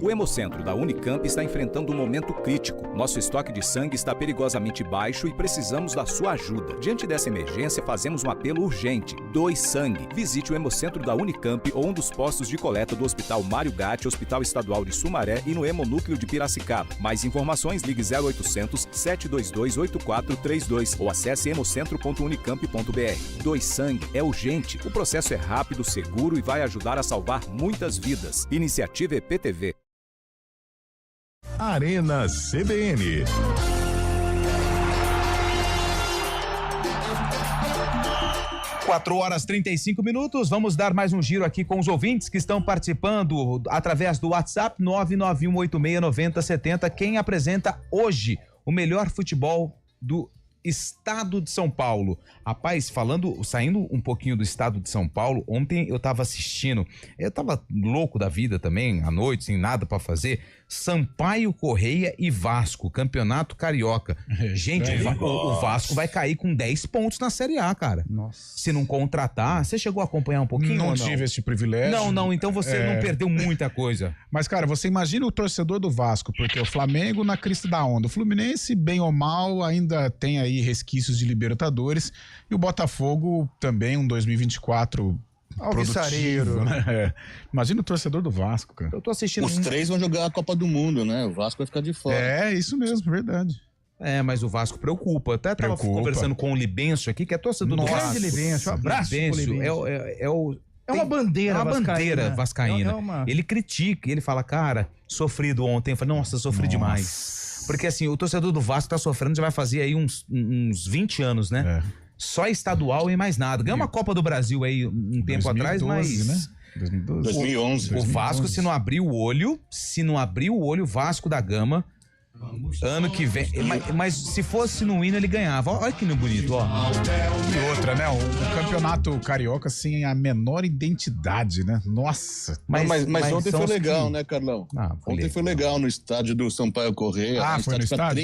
Speaker 15: O Hemocentro da Unicamp está enfrentando um momento crítico. Nosso estoque de sangue está perigosamente baixo e precisamos da sua ajuda. Diante dessa emergência, fazemos um apelo urgente. Doe sangue. Visite o Hemocentro da Unicamp ou um dos postos de coleta do Hospital Mário Gatti, Hospital Estadual de Sumaré e no Hemonúcleo de Piracicaba. Mais informações, ligue 0800 722 8432 ou acesse hemocentro.unicamp.br. Doe sangue é urgente. O processo é rápido, seguro e vai ajudar a salvar muitas vidas. Iniciativa EPTV.
Speaker 1: Arena CBN.
Speaker 4: Quatro horas 35 minutos. Vamos dar mais um giro aqui com os ouvintes que estão participando através do WhatsApp 991869070. Quem apresenta hoje o melhor futebol do estado de São Paulo? Rapaz, saindo um pouquinho do estado de São Paulo, ontem eu tava assistindo, eu tava louco da vida também, à noite, sem nada pra fazer, Sampaio Correia e Vasco, Campeonato Carioca. Gente, o Vasco vai cair com 10 pontos na Série A, cara.
Speaker 3: Nossa.
Speaker 4: Se não contratar, você chegou a acompanhar um pouquinho?
Speaker 6: Não tive esse privilégio.
Speaker 4: Não, então você não perdeu muita coisa.
Speaker 6: Mas, cara, você imagina o torcedor do Vasco, porque o Flamengo na crista da onda. O Fluminense, bem ou mal, ainda tem aí resquícios de Libertadores. E o Botafogo também, um 2024 produtivo, né? Imagina o torcedor do Vasco, cara.
Speaker 4: Eu tô assistindo.
Speaker 7: Os três vão jogar a Copa do Mundo, né? O Vasco vai ficar de fora.
Speaker 6: É, isso mesmo, verdade.
Speaker 4: Mas o Vasco preocupa. Até tava conversando com o Libencio aqui, que é torcedor do Vasco.
Speaker 3: Grande Libencio, um abraço.
Speaker 4: Libencio
Speaker 3: é uma bandeira
Speaker 4: vascaína. Ele critica, ele fala, cara, sofrido ontem. Eu falei, nossa, sofri demais. Porque assim, o torcedor do Vasco tá sofrendo, já vai fazer aí uns 20 anos, né? Só estadual e mais nada. Ganhou uma Copa do Brasil aí um tempo 2012, atrás, mas...
Speaker 6: né?
Speaker 7: 2011.
Speaker 4: O Vasco, se não abrir o olho, Vasco da Gama, ano que vem... Mas se fosse no hino, ele ganhava. Olha que bonito, ó.
Speaker 6: E outra, né? O campeonato carioca sem a menor identidade, né? Nossa.
Speaker 7: Mas ontem foi legal, né, Carlão? Ontem foi legal no estádio do Sampaio Correia.
Speaker 6: Foi no estádio?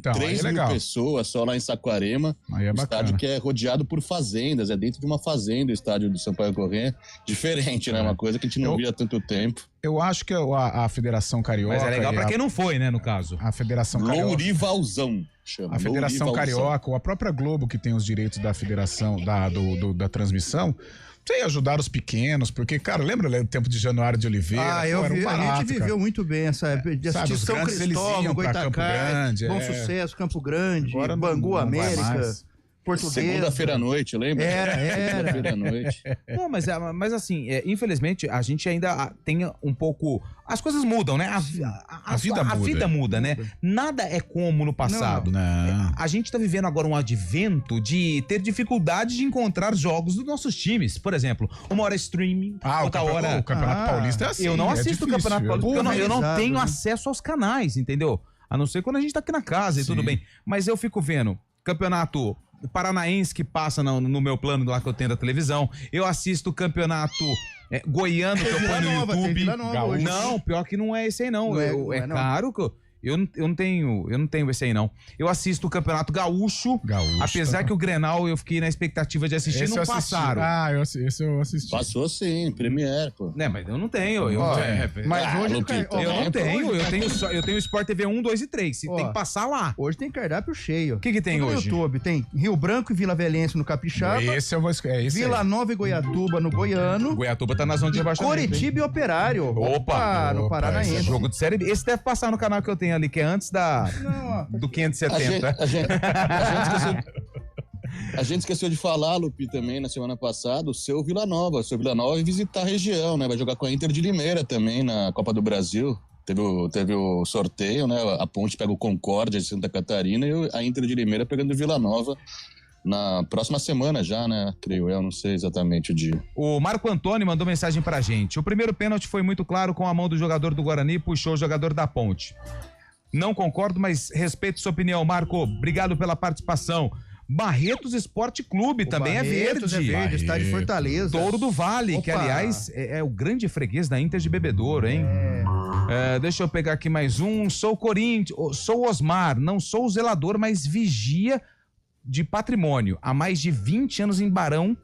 Speaker 7: 3 mil pessoas só lá em Saquarema.
Speaker 6: Aí é bacana.
Speaker 7: Estádio que é rodeado por fazendas. É dentro de uma fazenda o estádio do Sampaio Correia. Diferente, né? Uma coisa que a gente não via há tanto tempo.
Speaker 6: Eu acho que a Federação Carioca...
Speaker 4: Mas é legal pra quem não foi, né, no caso.
Speaker 6: A Federação Carioca...
Speaker 7: Lourivalzão.
Speaker 6: A Federação Carioca, ou a própria Globo, que tem os direitos da federação, da transmissão, sei, ajudar os pequenos, porque, cara, lembra o tempo de Januário de Oliveira?
Speaker 3: A gente viveu muito bem essa época de assistir São Cristóvão, Goitacás, Bom Sucesso, Campo Grande, Bangu, América... Portuguesa.
Speaker 7: Segunda-feira à noite, lembra?
Speaker 3: Era.
Speaker 7: Segunda-feira à noite.
Speaker 4: Não, mas assim, infelizmente, a gente ainda tem um pouco... As coisas mudam, né? A vida muda, né? Nada é como no passado.
Speaker 6: Não.
Speaker 4: A gente tá vivendo agora um advento de ter dificuldade de encontrar jogos dos nossos times. Por exemplo, uma hora streaming, outra hora...
Speaker 6: O Campeonato Paulista é assim.
Speaker 4: Eu não assisto o Campeonato Paulista porque eu não tenho
Speaker 3: né?
Speaker 4: acesso aos canais, entendeu? A não ser quando a gente tá aqui na casa e tudo bem. Mas eu fico vendo Campeonato Paranaense que passa no meu plano lá que eu tenho da televisão. Eu assisto o campeonato goiano que eu ponho no YouTube. Não, pior que não é esse aí não. É caro que eu não tenho esse aí não. Eu assisto o Campeonato Gaúcho. Apesar que o Grenal eu fiquei na expectativa de assistir, não passaram.
Speaker 6: Esse eu assisti.
Speaker 7: Passou sim, Premiere, pô.
Speaker 4: Né, mas eu não tenho.
Speaker 3: Mas hoje
Speaker 4: eu não tenho. Eu tenho Sport TV 1, 2 e 3. Tem que passar lá.
Speaker 3: Hoje tem cardápio cheio.
Speaker 4: O que tem hoje?
Speaker 3: No YouTube tem Rio Branco e Vila Velhense no Capixaba.
Speaker 6: Esse eu vou escolher.
Speaker 3: Vila Nova e Goiatuba no Goiano.
Speaker 4: Goiatuba tá na zona de rebaixamento.
Speaker 3: Coritiba e Operário.
Speaker 4: No
Speaker 3: Paranaense.
Speaker 4: Jogo de Série B. Esse deve passar no canal que eu tenho ali, que é antes do 570.
Speaker 7: A gente esqueceu de falar, Lupi, também, na semana passada, o seu Vila Nova. O seu Vila Nova vai visitar a região, né? Vai jogar com a Inter de Limeira também na Copa do Brasil. Teve o sorteio, né? A Ponte pega o Concórdia de Santa Catarina e a Inter de Limeira pegando o Vila Nova na próxima semana já, né? Creio eu, não sei exatamente o dia.
Speaker 4: O Marco Antônio mandou mensagem pra gente. O primeiro pênalti foi muito claro com a mão do jogador do Guarani, puxou o jogador da Ponte. Não concordo, mas respeito sua opinião, Marco. Obrigado pela participação. Barretos Esporte Clube também
Speaker 3: Barretos
Speaker 4: é verde.
Speaker 3: Está de Fortaleza.
Speaker 4: Touro do Vale, que aliás é o grande freguês da Inter de Bebedouro, hein? Deixa eu pegar aqui mais um. Sou Corinthians, sou Osmar, não sou zelador, mas vigia de patrimônio. Há mais de 20 anos em Barão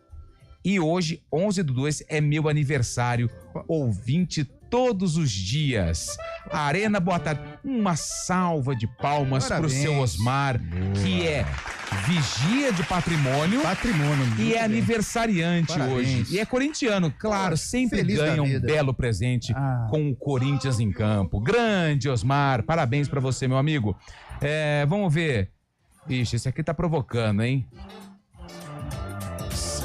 Speaker 4: e hoje, 11/2, é meu aniversário. Ouvinte todos os dias. Arena, boa tarde. Uma salva de palmas pro seu Osmar, que é vigia de patrimônio e é aniversariante hoje. E é corintiano, claro, sempre ganha um belo presente com o Corinthians em campo. Grande Osmar, parabéns pra você, meu amigo. Vamos ver. Ixi, esse aqui tá provocando, hein?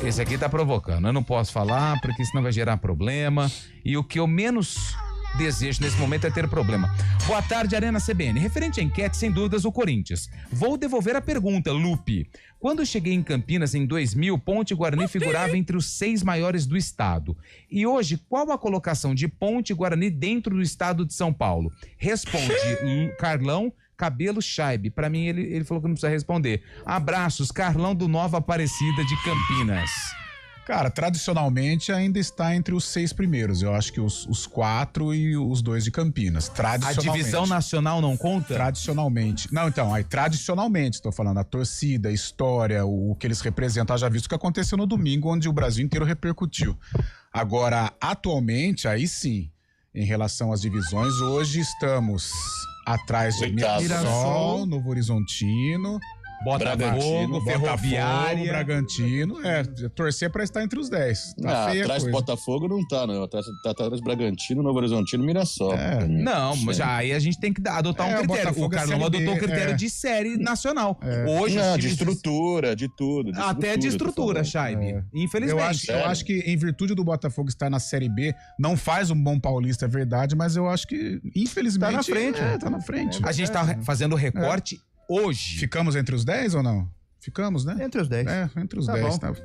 Speaker 4: Esse aqui tá provocando. Eu não posso falar porque senão vai gerar problema. E o que eu menos desejo nesse momento é ter problema. Boa tarde, Arena CBN. Referente à enquete, sem dúvidas, o Corinthians. Vou devolver a pergunta, Lupe. Quando cheguei em Campinas em 2000, Ponte e Guarani figurava entre os 6 maiores do estado. E hoje, qual a colocação de Ponte e Guarani dentro do estado de São Paulo? Responde Carlão Cabelo Scheibe. Pra mim, ele falou que não precisa responder. Abraços, Carlão do Nova Aparecida de Campinas.
Speaker 6: Cara, tradicionalmente ainda está entre os 6 primeiros. Eu acho que os 4 e os 2 de Campinas. Tradicionalmente.
Speaker 4: A divisão nacional não conta?
Speaker 6: Tradicionalmente. Não, então, aí tradicionalmente, estou falando, a torcida, a história, o que eles representam. Já visto o que aconteceu no domingo, onde o Brasil inteiro repercutiu. Agora, atualmente, aí sim, em relação às divisões, hoje estamos atrás de Mirassol, Novo Horizontino,
Speaker 4: Botafogo, Ferroviária,
Speaker 6: Bragantino. Torcer para estar entre os 10. Tá feia
Speaker 7: atrás do Botafogo não tá, não. Tá atrás do Bragantino, Novo Horizontino e Mirassol.
Speaker 4: Não, mas aí a gente tem que adotar um critério. O Carlão adotou o critério de série nacional. Hoje
Speaker 7: de estrutura, de tudo.
Speaker 4: Até de estrutura, Scheibe. Infelizmente.
Speaker 6: Eu acho que em virtude do Botafogo estar na Série B, não faz um bom paulista, é verdade, mas eu acho que, infelizmente...
Speaker 3: Tá na frente.
Speaker 6: Tá na frente.
Speaker 4: A gente tá fazendo o recorte hoje.
Speaker 6: Ficamos entre os 10 ou não? Ficamos, né?
Speaker 3: Entre os 10.
Speaker 6: Entre os 10.
Speaker 3: Tá.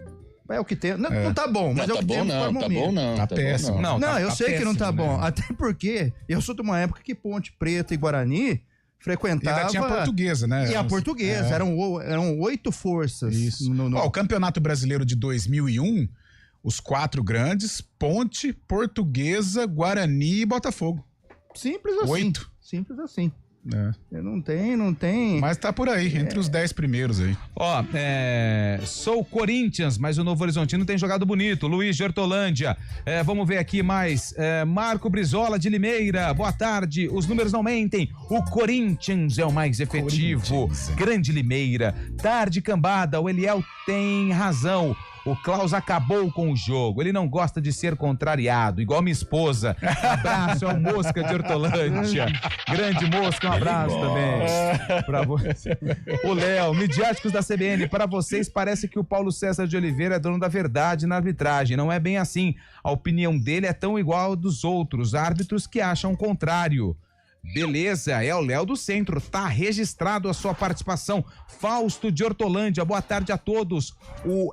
Speaker 3: É o que tem. Não tá bom, mas é o que tem.
Speaker 7: Tá bom não.
Speaker 6: Tá péssimo.
Speaker 3: Eu sei que não tá bom. Até porque eu sou de uma época que Ponte Preta e Guarani frequentava...
Speaker 6: E ainda tinha a Portuguesa, né?
Speaker 3: E a Portuguesa. Eram 8 forças.
Speaker 6: Isso. O Campeonato Brasileiro de 2001, os 4 grandes, Ponte, Portuguesa, Guarani e Botafogo.
Speaker 3: Simples assim.
Speaker 6: 8.
Speaker 3: Simples assim. Não tem.
Speaker 6: Mas tá por aí, entre os 10 primeiros aí.
Speaker 4: Ó, sou Corinthians, mas o Novo Horizontino tem jogado bonito. Luiz de Hortolândia. Vamos ver aqui mais. Marco Brizola de Limeira. Boa tarde. Os números não mentem. O Corinthians é o mais efetivo. Grande Limeira. Tarde, cambada. O Eliel tem razão. O Klaus acabou com o jogo. Ele não gosta de ser contrariado, igual minha esposa. Abraço ao Mosca de Hortolândia. Grande Mosca, um abraço também. Pra você. O Léo, midiáticos da CBN, para vocês parece que o Paulo César de Oliveira é dono da verdade na arbitragem. Não é bem assim. A opinião dele é tão igual a dos outros árbitros que acham o contrário. Beleza, é o Léo do Centro, tá registrado a sua participação. Fausto de Hortolândia, boa tarde a todos. O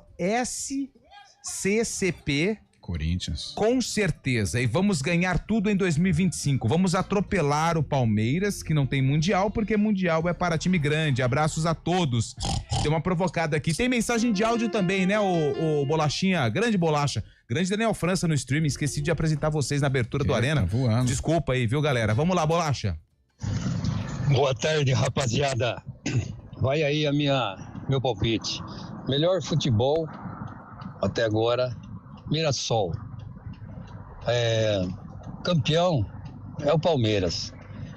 Speaker 4: SCCP
Speaker 6: Corinthians.
Speaker 4: Com certeza, e vamos ganhar tudo em 2025. Vamos atropelar o Palmeiras, que não tem Mundial, porque Mundial é para time grande. Abraços a todos. Tem uma provocada aqui. Tem mensagem de áudio também, né, o Bolachinha? Grande Bolacha. Grande Daniel França no streaming. Esqueci de apresentar vocês na abertura do Arena. Voando. Desculpa aí, viu, galera? Vamos lá, Bolacha.
Speaker 16: Boa tarde, rapaziada. Vai aí meu palpite. Melhor futebol até agora, Mirassol. Campeão é o Palmeiras.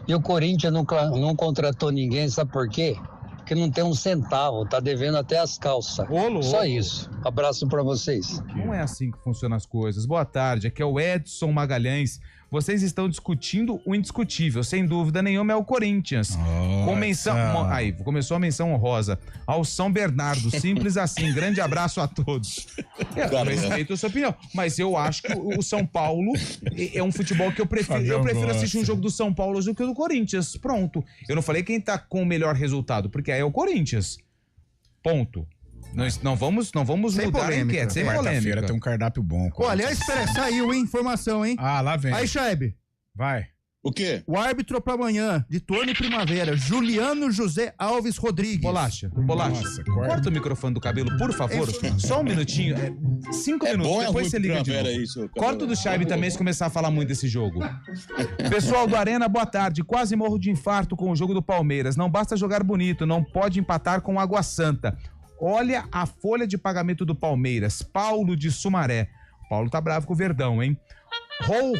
Speaker 16: E o Corinthians não contratou ninguém, sabe por quê? Porque não tem um centavo, tá devendo até as calças. Só isso. Abraço pra vocês.
Speaker 4: Não é assim que funcionam as coisas. Boa tarde, aqui é o Edson Magalhães. Vocês estão discutindo o indiscutível, sem dúvida nenhuma é o Corinthians. Começou a menção honrosa ao São Bernardo, simples assim. Grande abraço a todos. Eu respeito a sua opinião, mas eu acho que o São Paulo é um futebol que eu prefiro. Eu prefiro assistir um jogo do São Paulo do que do Corinthians. Pronto. Eu não falei quem tá com o melhor resultado, porque aí é o Corinthians. Ponto. Não vamos mudar a enquete, sem polêmica.
Speaker 6: Tem um cardápio bom.
Speaker 3: Aliás, espera, saiu, hein? Informação, hein?
Speaker 6: Lá vem.
Speaker 3: Aí, Chaib.
Speaker 6: Vai.
Speaker 7: O quê?
Speaker 3: O árbitro pra amanhã, de turno e primavera, Juliano José Alves Rodrigues.
Speaker 4: Bolacha. Nossa, corta o microfone do cabelo, por favor. Só um minutinho. 5 minutos, depois você liga de novo. Corta o do Chaib também se começar a falar muito desse jogo. Pessoal do Arena, boa tarde. Quase morro de infarto com o jogo do Palmeiras. Não basta jogar bonito, não pode empatar com Água Santa. Olha a folha de pagamento do Palmeiras. Paulo de Sumaré. Paulo tá bravo com o Verdão, hein? Ho.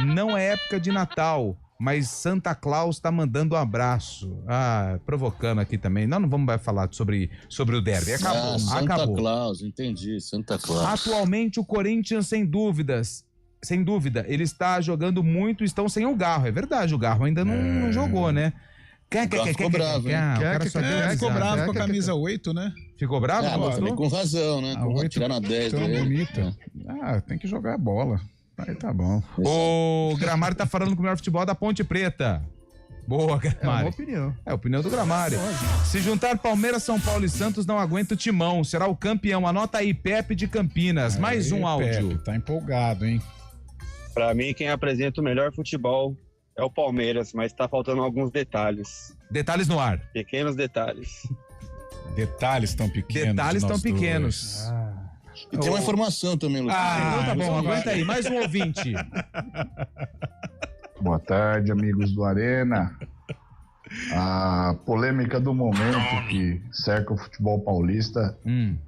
Speaker 4: Não é época de Natal, mas Santa Claus tá mandando um abraço. Provocando aqui também. Não vamos mais falar sobre o derby. Acabou.
Speaker 7: Santa Claus, entendi. Santa Claus.
Speaker 4: Atualmente o Corinthians, sem dúvida, ele está jogando muito, estão sem o Garro. É verdade, o Garro ainda não jogou, né?
Speaker 7: Ficou bravo, hein?
Speaker 6: Ficou bravo com a camisa 8, né?
Speaker 4: Ficou bravo?
Speaker 7: Mas também com razão, né? Tirar na 10
Speaker 6: tão
Speaker 7: dele.
Speaker 6: bonita. Tem que jogar bola. Aí tá bom.
Speaker 4: O Gramário tá falando que o melhor futebol é da Ponte Preta. Boa, Gramário.
Speaker 3: É uma opinião.
Speaker 4: É a opinião do Gramário. Se juntar Palmeiras, São Paulo e Santos, não aguenta o timão. Será o campeão. Anota aí, Pepe de Campinas. Mais um áudio.
Speaker 6: Pepe, tá empolgado, hein?
Speaker 17: Pra mim, quem apresenta o melhor futebol é o Palmeiras, mas tá faltando alguns detalhes.
Speaker 4: Detalhes no ar.
Speaker 17: Pequenos detalhes.
Speaker 6: Detalhes tão pequenos.
Speaker 4: Detalhes tão pequenos.
Speaker 7: E tem uma informação também, Lucas.
Speaker 4: Então tá bom, aguenta aí. Mais um ouvinte.
Speaker 18: Boa tarde, amigos do Arena. A polêmica do momento que cerca o futebol paulista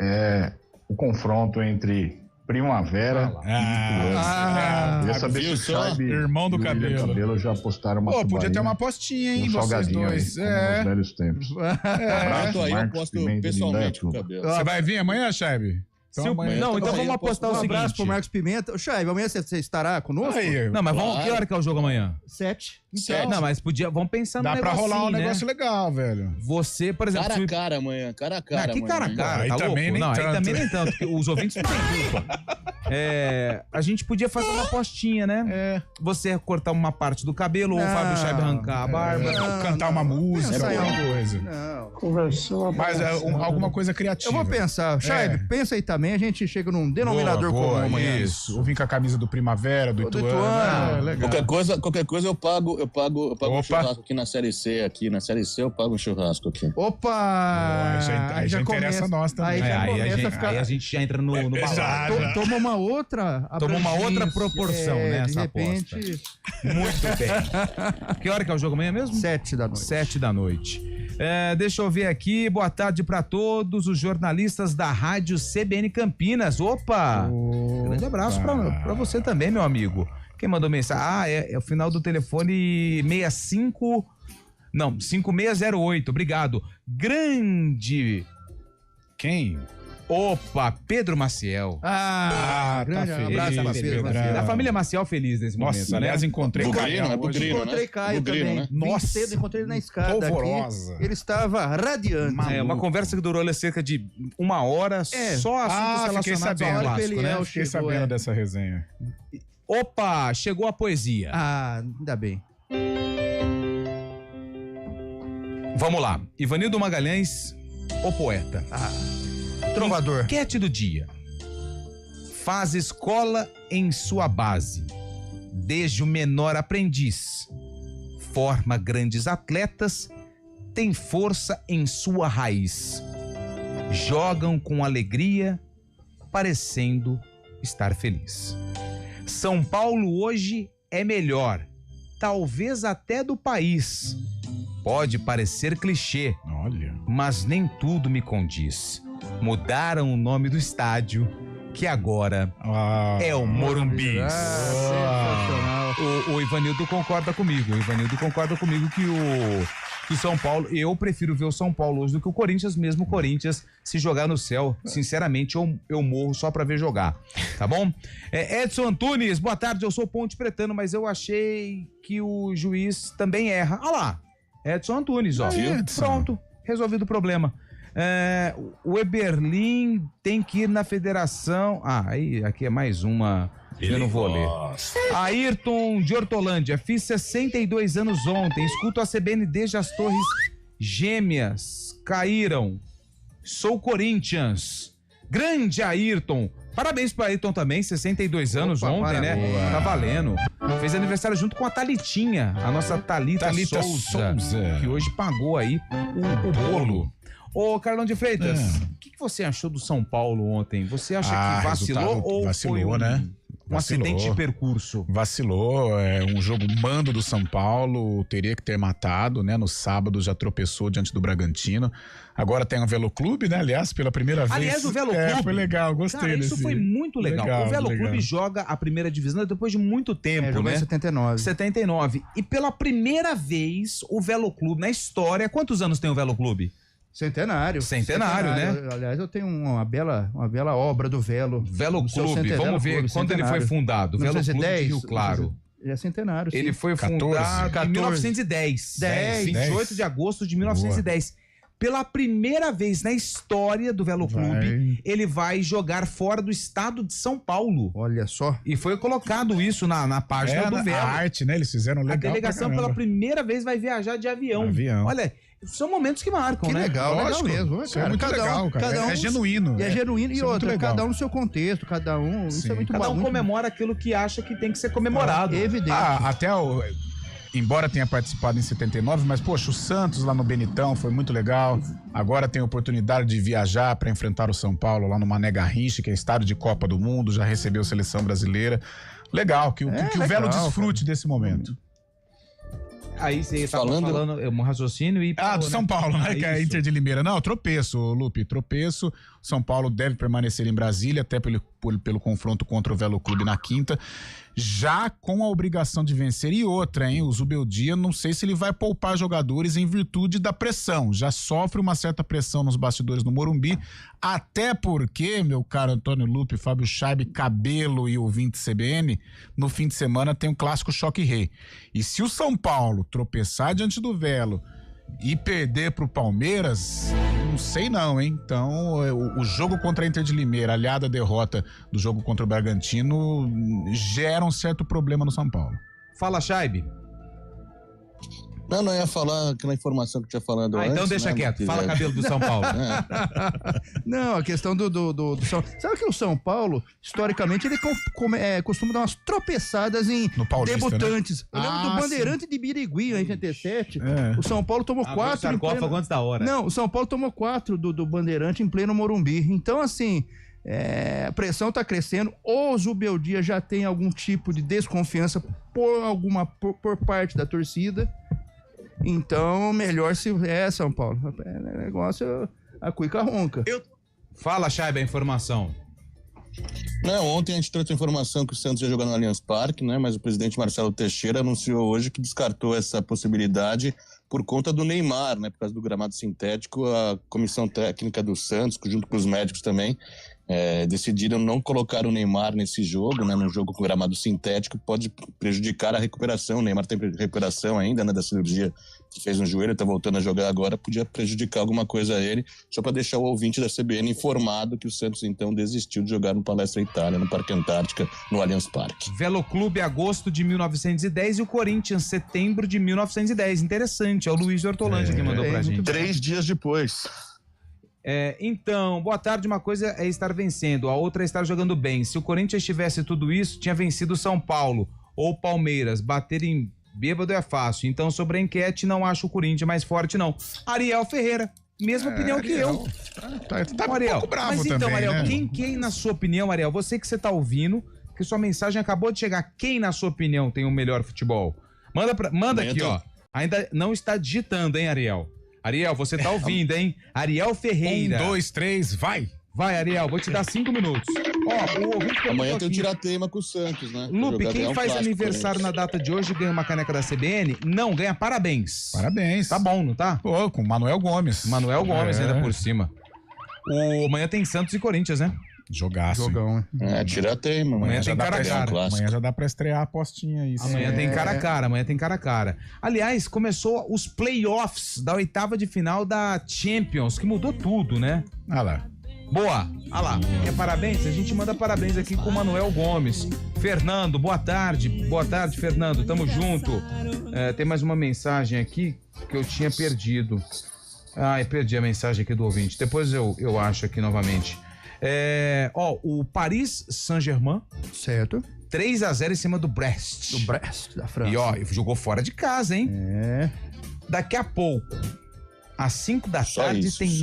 Speaker 18: é o confronto entre Primavera e Ituano. Queria saber se o Chaib
Speaker 6: irmão do
Speaker 18: e o William Cabelo já postaram uma
Speaker 6: podia ter uma apostinha, hein,
Speaker 18: vocês
Speaker 6: dois.
Speaker 18: Aí, nos velhos tempos.
Speaker 7: Abraço, aí eu posto pessoalmente com o Cabelo.
Speaker 6: Você vai vir amanhã, Chaib?
Speaker 4: Então vamos apostar o seguinte.
Speaker 3: Um abraço pro Marcos Pimenta. Chaib, amanhã você estará conosco?
Speaker 4: Não, mas que hora que é o jogo amanhã?
Speaker 3: 7.
Speaker 4: Não, mas vamos pensar no negócio.
Speaker 6: Dá pra rolar um negócio legal, velho.
Speaker 4: Você, por exemplo...
Speaker 7: Cara a cara amanhã, cara a cara.
Speaker 4: Que cara a cara?
Speaker 6: Aí
Speaker 4: tá
Speaker 6: também
Speaker 4: louco?
Speaker 6: nem tanto.
Speaker 4: Aí também nem tanto, porque os ouvintes não têm culpa. A gente podia fazer uma apostinha, né? Você cortar uma parte do cabelo, ou o Fábio Chaib arrancar a barba.
Speaker 6: Cantar uma música, alguma coisa.
Speaker 3: Não.
Speaker 18: Conversou.
Speaker 6: Mas alguma coisa criativa.
Speaker 3: Eu vou pensar. Chaib, pensa aí também. também a gente chega num denominador comum amanhã.
Speaker 6: Isso. Ou vim com a camisa do Primavera, do Ituano.
Speaker 7: Legal. Qualquer coisa eu pago um churrasco aqui na Série C. Aqui na Série C eu pago um churrasco aqui.
Speaker 3: Opa!
Speaker 6: Aí já interessa nós também.
Speaker 4: Aí a gente já entra no balão.
Speaker 3: Toma uma outra
Speaker 4: proporção, né?
Speaker 3: De
Speaker 4: essa
Speaker 3: repente...
Speaker 4: aposta. Muito bem. Que hora que é o jogo amanhã mesmo?
Speaker 3: 7 da noite.
Speaker 4: 7 da noite. Deixa eu ver aqui. Boa tarde para todos os jornalistas da Rádio CBN Campinas. Opa! Grande abraço para você também, meu amigo. Quem mandou mensagem? É o final do telefone 5608. Obrigado. Grande. Quem? Opa, Pedro Maciel.
Speaker 3: Grande abraço pra Pedro Maciel.
Speaker 4: Da família Maciel feliz nesse momento.
Speaker 6: Nossa, aliás, encontrei o Caio.
Speaker 3: Encontrei Caio também.
Speaker 6: Né? Nossa,
Speaker 3: cedo, encontrei ele na escada
Speaker 6: polvorosa.
Speaker 3: aqui. Ele estava radiante.
Speaker 4: Uma conversa que durou cerca de 1 hora, só assuntos relacionados ao clássico, né?
Speaker 6: Fiquei sabendo dessa resenha.
Speaker 4: Opa, chegou a poesia.
Speaker 3: Ainda bem.
Speaker 4: Vamos lá. Ivanildo Magalhães, o poeta.
Speaker 3: Trovador.
Speaker 4: Enquete do dia. Faz escola em sua base, desde o menor aprendiz. Forma grandes atletas, tem força em sua raiz. Jogam com alegria, parecendo estar feliz. São Paulo hoje é melhor, talvez até do país. Pode parecer clichê, mas nem tudo me condiz. Mudaram o nome do estádio, que agora é o Morumbi.
Speaker 3: Sensacional.
Speaker 4: O Ivanildo concorda comigo. Que o São Paulo, eu prefiro ver o São Paulo hoje do que o Corinthians, mesmo o Corinthians se jogar no céu. Sinceramente, eu morro só pra ver jogar, tá bom? Edson Antunes, boa tarde, eu sou Ponte Pretano, mas eu achei que o juiz também erra. Olha lá, Edson Antunes, ó. Pronto, resolvido o problema. O Eberlin tem que ir na federação. Aí aqui é mais uma. Eu não vou ler. Ayrton de Hortolândia. Fiz 62 anos ontem. Escuto a CBN desde as Torres Gêmeas caíram. Sou Corinthians. Grande Ayrton. Parabéns para Ayrton também, 62 anos ontem, né? Tá valendo. Fez aniversário junto com a Thalitinha, a nossa Thalita Souza, que hoje pagou aí o bolo. Ô, Carlão de Freitas, o que você achou do São Paulo ontem? Você acha que vacilou ou foi um acidente de percurso?
Speaker 6: Vacilou, um jogo mando do São Paulo, teria que ter matado, né? No sábado já tropeçou diante do Bragantino. Agora tem o Velo Clube, né? Aliás, pela primeira vez.
Speaker 4: Aliás, o Velo Clube.
Speaker 6: Foi legal, gostei desse.
Speaker 4: Isso foi muito legal. O Velo Clube joga a primeira divisão depois de muito tempo,
Speaker 3: jogou
Speaker 4: né?
Speaker 3: em 79.
Speaker 4: 79. E pela primeira vez, o Velo Clube, na história, quantos anos tem o Velo Clube?
Speaker 3: Centenário,
Speaker 4: né?
Speaker 3: Aliás, eu tenho uma bela obra do Velo.
Speaker 4: Velo Clube, vamos ver quando ele foi fundado. Velo Clube de Rio Claro.
Speaker 3: É centenário, sim.
Speaker 4: Ele foi fundado em 1910. 28 de agosto de 1910. Boa. Pela primeira vez na história do Velo Clube, ele vai jogar fora do estado de São Paulo.
Speaker 3: Olha só.
Speaker 4: E foi colocado isso na página do Velo.
Speaker 6: A arte, né? Eles fizeram legal.
Speaker 4: A delegação pela primeira vez vai viajar de avião. Olha, são momentos que marcam,
Speaker 3: que
Speaker 4: né?
Speaker 3: Legal mesmo.
Speaker 6: Isso é muito legal, cara. É genuíno.
Speaker 3: É genuíno. E outra, cada um no seu contexto, cada um. Isso é muito bom.
Speaker 4: Cada um comemora aquilo que acha que tem que ser comemorado.
Speaker 3: Evidente.
Speaker 6: Embora tenha participado em 79, mas, poxa, o Santos lá no Benitão foi muito legal. Agora tem a oportunidade de viajar para enfrentar o São Paulo lá no Mané Garrincha, que é estádio de Copa do Mundo, já recebeu a seleção brasileira. Legal, que o Velo desfrute desse momento.
Speaker 4: Aí você tá falando um raciocínio e...
Speaker 6: do São Paulo, né? Que é Inter de Limeira. Não, tropeço, Lupe, tropeço. São Paulo deve permanecer em Brasília, até pelo confronto contra o Velo Clube na quinta, já com a obrigação de vencer. E outra, hein? O Zubeldia, não sei se ele vai poupar jogadores em virtude da pressão. Já sofre uma certa pressão nos bastidores do Morumbi, até porque, meu caro Antônio Lupe, Fábio Scheibe, Cabelo e ouvinte CBN, no fim de semana tem um clássico Choque Rei. E se o São Paulo tropeçar diante do Velo e perder pro Palmeiras, não sei não, hein? Então, o jogo contra a Inter de Limeira, aliada à derrota do jogo contra o Bragantino, gera um certo problema no São Paulo.
Speaker 4: Fala, Scheibe.
Speaker 7: Não ia falar aquela informação que tinha falado antes.
Speaker 4: Então deixa quieto. Fala, cabelo do São Paulo.
Speaker 3: Não, a questão do São... Sabe que o São Paulo, historicamente, ele costuma dar umas tropeçadas em debutantes.
Speaker 6: Né?
Speaker 3: Eu lembro do Bandeirante de Birigui, em 87. O São Paulo tomou 4...
Speaker 4: sarcófago antes da hora.
Speaker 3: Não, o São Paulo tomou 4 do Bandeirante em pleno Morumbi. Então, assim... a pressão está crescendo. O Zubeldia já tem algum tipo de desconfiança por parte da torcida. Então, melhor se São Paulo. O negócio, a cuica ronca.
Speaker 4: Fala, Chaiba, a informação.
Speaker 7: Não, ontem a gente trouxe a informação que o Santos ia jogar no Allianz Parque, né? Mas o presidente Marcelo Teixeira anunciou hoje que descartou essa possibilidade por conta do Neymar, né? Por causa do gramado sintético. A comissão técnica do Santos, junto com os médicos também, decidiram não colocar o Neymar nesse jogo, né? No jogo com gramado sintético, pode prejudicar a recuperação. O Neymar tem recuperação ainda, né? Da cirurgia que fez no joelho, tá voltando a jogar agora, podia prejudicar alguma coisa a ele, só para deixar o ouvinte da CBN informado que o Santos então desistiu de jogar no Palestra Itália, no Parque Antártica, no Allianz Parque.
Speaker 4: Velo Clube, agosto de 1910 e o Corinthians, setembro de 1910. Interessante, é o Luiz Ortolândia que mandou pra gente.
Speaker 7: 3 dias depois.
Speaker 4: Então, boa tarde. Uma coisa é estar vencendo, a outra é estar jogando bem. Se o Corinthians tivesse tudo isso, tinha vencido o São Paulo ou Palmeiras. Bater em bêbado é fácil. Então, sobre a enquete, não acho o Corinthians mais forte, não. Ariel Ferreira, mesma opinião
Speaker 6: Ariel,
Speaker 4: que eu.
Speaker 6: Tá
Speaker 4: Ariel,
Speaker 6: um pouco bravo
Speaker 4: mas então,
Speaker 6: também,
Speaker 4: Ariel,
Speaker 6: né?
Speaker 4: quem, na sua opinião, Ariel, você que tá ouvindo, que sua mensagem acabou de chegar, quem, na sua opinião, tem o melhor futebol? Manda aqui, ó. Ainda não está digitando, hein, Ariel? Ariel, você tá ouvindo, hein? Ariel Ferreira.
Speaker 6: 1, 2, 3, vai!
Speaker 4: Vai, Ariel, vou te dar 5 minutos. Ó, o ouvinte
Speaker 7: amanhã tem o Tiratema com o Santos, né?
Speaker 4: Lupe, quem faz aniversário na data de hoje ganha uma caneca da CBN? Não, ganha parabéns.
Speaker 6: Parabéns.
Speaker 4: Tá bom, não tá?
Speaker 6: Pô, com o Manuel Gomes.
Speaker 4: Manuel Gomes ainda por cima. Amanhã tem Santos e Corinthians, né?
Speaker 6: Jogaço.
Speaker 3: Jogão,
Speaker 7: né? Tiratema.
Speaker 4: Amanhã tem cara a cara.
Speaker 6: Amanhã já dá pra estrear a apostinha aí.
Speaker 4: Amanhã tem cara a cara, amanhã tem cara a cara. Aliás, começou os playoffs da 8ª de final da Champions, que mudou tudo, né?
Speaker 6: Ah lá.
Speaker 4: Boa, ah lá, quer parabéns? A gente manda parabéns aqui com o Manuel Gomes. Fernando, boa tarde, Fernando, tamo junto. Tem mais uma mensagem aqui que eu tinha perdido. Perdi a mensagem aqui do ouvinte, depois eu acho aqui novamente. O Paris Saint-Germain.
Speaker 3: Certo.
Speaker 4: 3-0 em cima do Brest.
Speaker 3: Do Brest, da França.
Speaker 4: E jogou fora de casa, hein? Daqui a pouco, às 5 da tarde, tem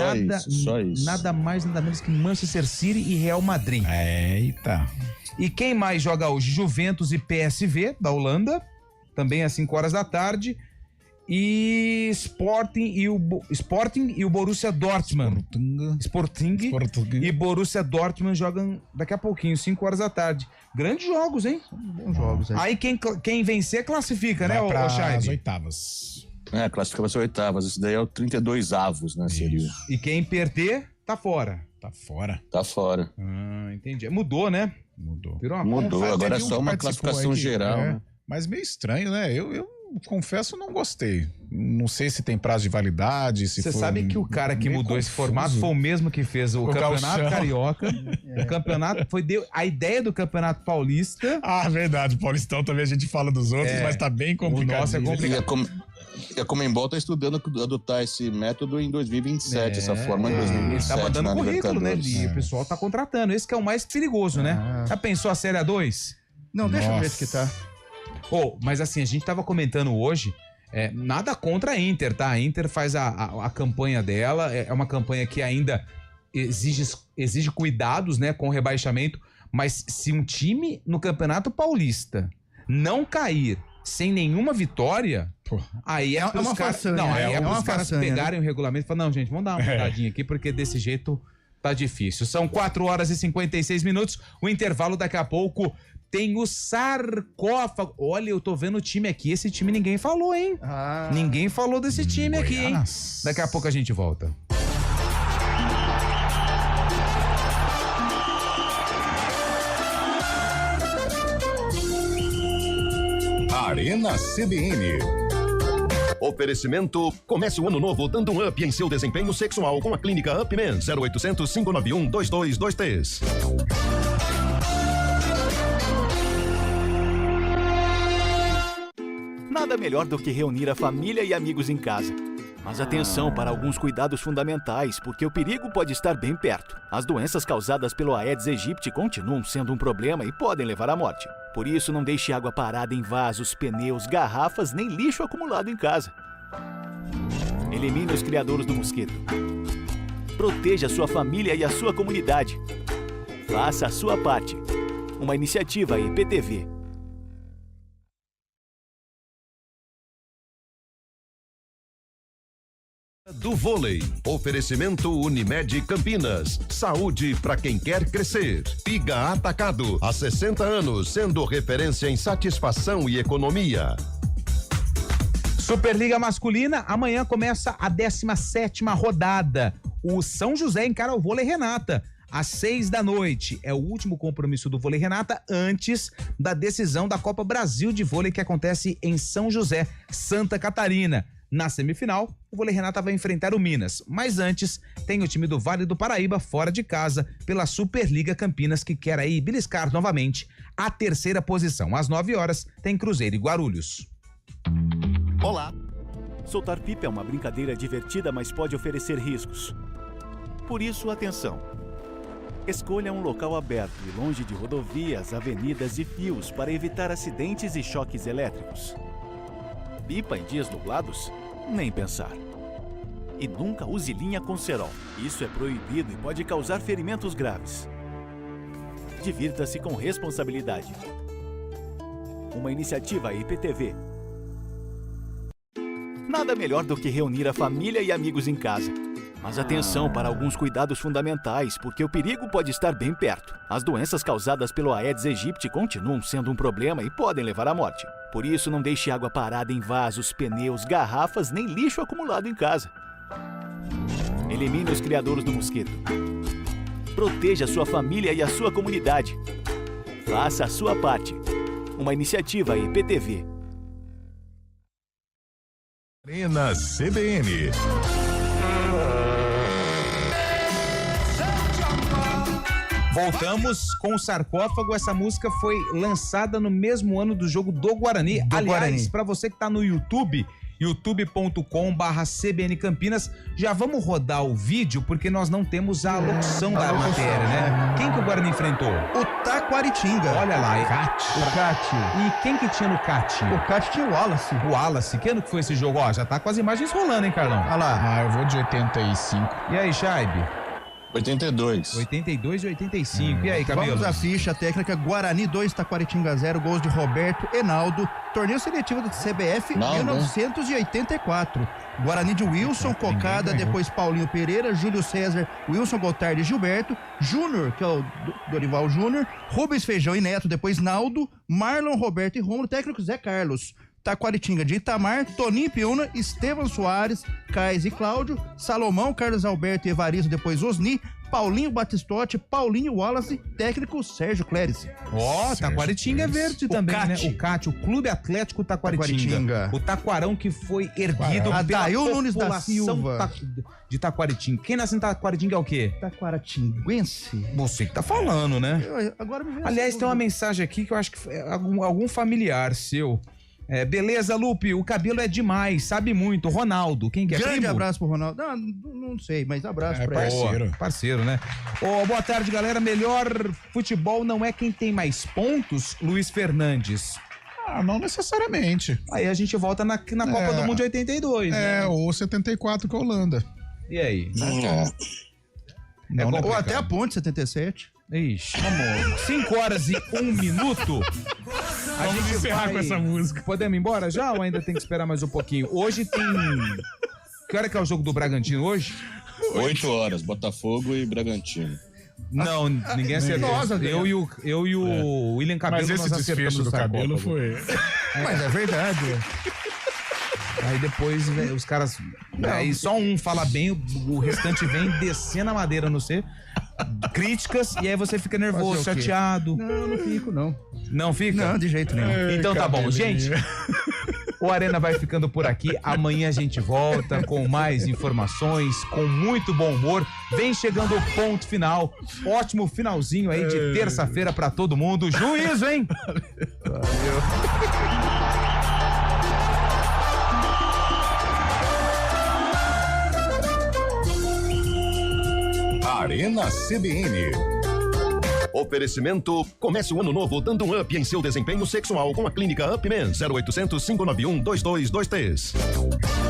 Speaker 4: nada mais, nada menos que Manchester City e Real Madrid.
Speaker 6: Eita.
Speaker 4: E quem mais joga hoje? Juventus e PSV, da Holanda, também às 5 horas da tarde. E Sporting e o Borussia Dortmund. Sporting e Borussia Dortmund jogam daqui a pouquinho, 5 horas da tarde. Grandes jogos, hein?
Speaker 3: Bons jogos,
Speaker 4: Aí quem vencer classifica, né,
Speaker 6: pra
Speaker 4: Chay?
Speaker 6: as oitavas.
Speaker 7: Classifica para as oitavas. Esse daí é o 32 avos, né? Seria.
Speaker 4: E quem perder, tá fora.
Speaker 7: Tá fora.
Speaker 4: Entendi. Mudou, né?
Speaker 6: Mudou.
Speaker 7: Mudou, agora é só uma classificação geral. Né?
Speaker 6: Mas meio estranho, né? Eu confesso, não gostei. Não sei se tem prazo de validade.
Speaker 4: Você sabe que o cara que mudou esse formato foi o mesmo que fez o Campeonato Carioca. O campeonato a ideia do Campeonato Paulista.
Speaker 6: Verdade. O Paulistão também a gente fala dos outros, mas tá bem complicado.
Speaker 4: O nosso é complicado.
Speaker 7: E a Conmebol tá estudando adotar esse método em 2027, essa forma em 2027.
Speaker 4: Tá mandando currículo, né? E o pessoal tá contratando. Esse que é o mais perigoso, né? Já pensou a Série A2?
Speaker 3: Não, deixa eu ver que tá.
Speaker 4: Mas assim, a gente tava comentando hoje, nada contra a Inter, tá? A Inter faz a campanha dela, é uma campanha que ainda exige cuidados, né, com o rebaixamento, mas se um time no Campeonato Paulista não cair sem nenhuma vitória, aí é uma façanha. Não, aí é os caras pegarem o regulamento e falar, não, gente, vamos dar uma mudadinha aqui, porque desse jeito tá difícil. São 4 horas e 56 minutos, o intervalo daqui a pouco. Tem o sarcófago. Olha, eu tô vendo o time aqui. Esse time ninguém falou, hein? Ninguém falou desse time aqui, hein? Daqui a pouco a gente volta.
Speaker 1: Arena CBN.
Speaker 2: Oferecimento: comece o ano novo dando um up em seu desempenho sexual com a clínica UpMen. 0800 591 2223.
Speaker 19: Na Nada melhor do que reunir a família e amigos em casa. Mas atenção para alguns cuidados fundamentais, porque o perigo pode estar bem perto. As doenças causadas pelo Aedes aegypti continuam sendo um problema e podem levar à morte. Por isso, não deixe água parada em vasos, pneus, garrafas, nem lixo acumulado em casa. Elimine os criadouros do mosquito. Proteja a sua família e a sua comunidade. Faça a sua parte. Uma iniciativa IPTV.
Speaker 2: Do vôlei. Oferecimento Unimed Campinas. Saúde para quem quer crescer. Piga Atacado. Há 60 anos, sendo referência em satisfação e economia.
Speaker 4: Superliga Masculina, amanhã começa a 17ª rodada. O São José encara o Vôlei Renata. Às 6h. É o último compromisso do Vôlei Renata antes da decisão da Copa Brasil de Vôlei que acontece em São José, Santa Catarina. Na semifinal, o Vôlei Renata vai enfrentar o Minas. Mas antes, tem o time do Vale do Paraíba fora de casa pela Superliga Campinas que quer aí beliscar novamente a 3ª posição. Às 9h tem Cruzeiro e Guarulhos.
Speaker 19: Olá! Soltar pipa é uma brincadeira divertida, mas pode oferecer riscos. Por isso, atenção! Escolha um local aberto e longe de rodovias, avenidas e fios para evitar acidentes e choques elétricos. Pipa em dias nublados? Nem pensar. E nunca use linha com cerol. Isso é proibido e pode causar ferimentos graves. Divirta-se com responsabilidade. Uma iniciativa IPTV. Nada melhor do que reunir a família e amigos em casa. Mas atenção para alguns cuidados fundamentais, porque o perigo pode estar bem perto. As doenças causadas pelo Aedes aegypti continuam sendo um problema e podem levar à morte. Por isso, não deixe água parada em vasos, pneus, garrafas, nem lixo acumulado em casa. Elimine os criadouros do mosquito. Proteja a sua família e a sua comunidade. Faça a sua parte. Uma iniciativa IPTV.
Speaker 1: Arena CBN.
Speaker 4: Voltamos com o Sarcófago. Essa música foi lançada no mesmo ano do jogo do Guarani. Aliás, para você que tá no YouTube, youtube.com/CBN Campinas, já vamos rodar o vídeo porque nós não temos a locução da matéria, né? Quem que o Guarani enfrentou?
Speaker 3: O Taquaritinga.
Speaker 4: Olha lá.
Speaker 3: O Cate.
Speaker 4: E quem que tinha no Cate?
Speaker 3: O Cate tinha o Wallace.
Speaker 4: O Wallace. Que ano que foi esse jogo? Ó, já tá com as imagens rolando, hein, Carlão?
Speaker 3: Olha lá.
Speaker 6: Eu vou de 85.
Speaker 4: E aí, Chaibe?
Speaker 7: 82.
Speaker 4: 82 e 85. E aí, Cabelo?
Speaker 3: Vamos à ficha técnica. Guarani 2, Taquaritinga 0. Gols de Roberto Enaldo. Torneio seletivo do CBF 1984. Guarani de Wilson, Cocada, depois Paulinho Pereira, Júlio César, Wilson Gotardi e Gilberto. Júnior, que é o Dorival Júnior. Rubens Feijão e Neto, depois Naldo. Marlon, Roberto e Rômulo. Técnico Zé Carlos. Taquaritinga de Itamar, Toninho Piuna, Estevam Soares, Caes e Cláudio, Salomão, Carlos Alberto e Evaristo, depois Osni, Paulinho Batistotti, Paulinho Wallace, técnico Sérgio Clérice.
Speaker 4: Taquaritinga é verde também, né? O CAT, o Clube Atlético Taquaritinga. O Taquarão que foi erguido pela
Speaker 3: Nunes da Silva
Speaker 4: de Taquaritinga. Quem nasce em Taquaritinga é o quê?
Speaker 3: Taquaratinguense.
Speaker 4: Você que tá falando, né?
Speaker 3: Agora me
Speaker 4: Aliás, tem uma mensagem aqui que eu acho que é algum familiar seu. Beleza, Lupe, o Cabelo é demais, sabe muito. Ronaldo, quem que é?
Speaker 3: Grande abraço pro Ronaldo. Não sei, mas abraço pra
Speaker 4: ele. Parceiro, né? Boa tarde, galera. Melhor futebol não é quem tem mais pontos, Luiz Fernandes.
Speaker 6: Não necessariamente.
Speaker 4: Aí a gente volta na Copa do Mundo de 82, né?
Speaker 6: Ou 74 com a Holanda.
Speaker 4: E aí?
Speaker 3: Ou até a Ponte 77.
Speaker 4: Ixi, amor. 5h01. A gente
Speaker 6: encerrar com essa música.
Speaker 4: Podemos ir embora já ou ainda tem que esperar mais um pouquinho? Hoje tem... Que hora que é o jogo do Bragantino hoje?
Speaker 7: 8 horas, Botafogo e Bragantino.
Speaker 4: Não, ninguém acertou. Eu e o William Cabelo,
Speaker 6: mas esse desfecho do Cabelo foi...
Speaker 3: Mas é verdade.
Speaker 4: Aí depois os caras... Aí só um fala bem, o restante vem descendo a madeira no C. Críticas, e aí você fica nervoso, chateado.
Speaker 3: Não fico, não.
Speaker 4: Não fica?
Speaker 3: Não, de jeito nenhum.
Speaker 4: Então tá bom, gente. O Arena vai ficando por aqui. Amanhã a gente volta com mais informações, com muito bom humor. Vem chegando o ponto final. Ótimo finalzinho aí de terça-feira pra todo mundo. Juízo, hein?
Speaker 3: Valeu.
Speaker 1: Arena CBN.
Speaker 2: Oferecimento: comece o ano novo dando um up em seu desempenho sexual com a clínica Upman 0800 591 2223.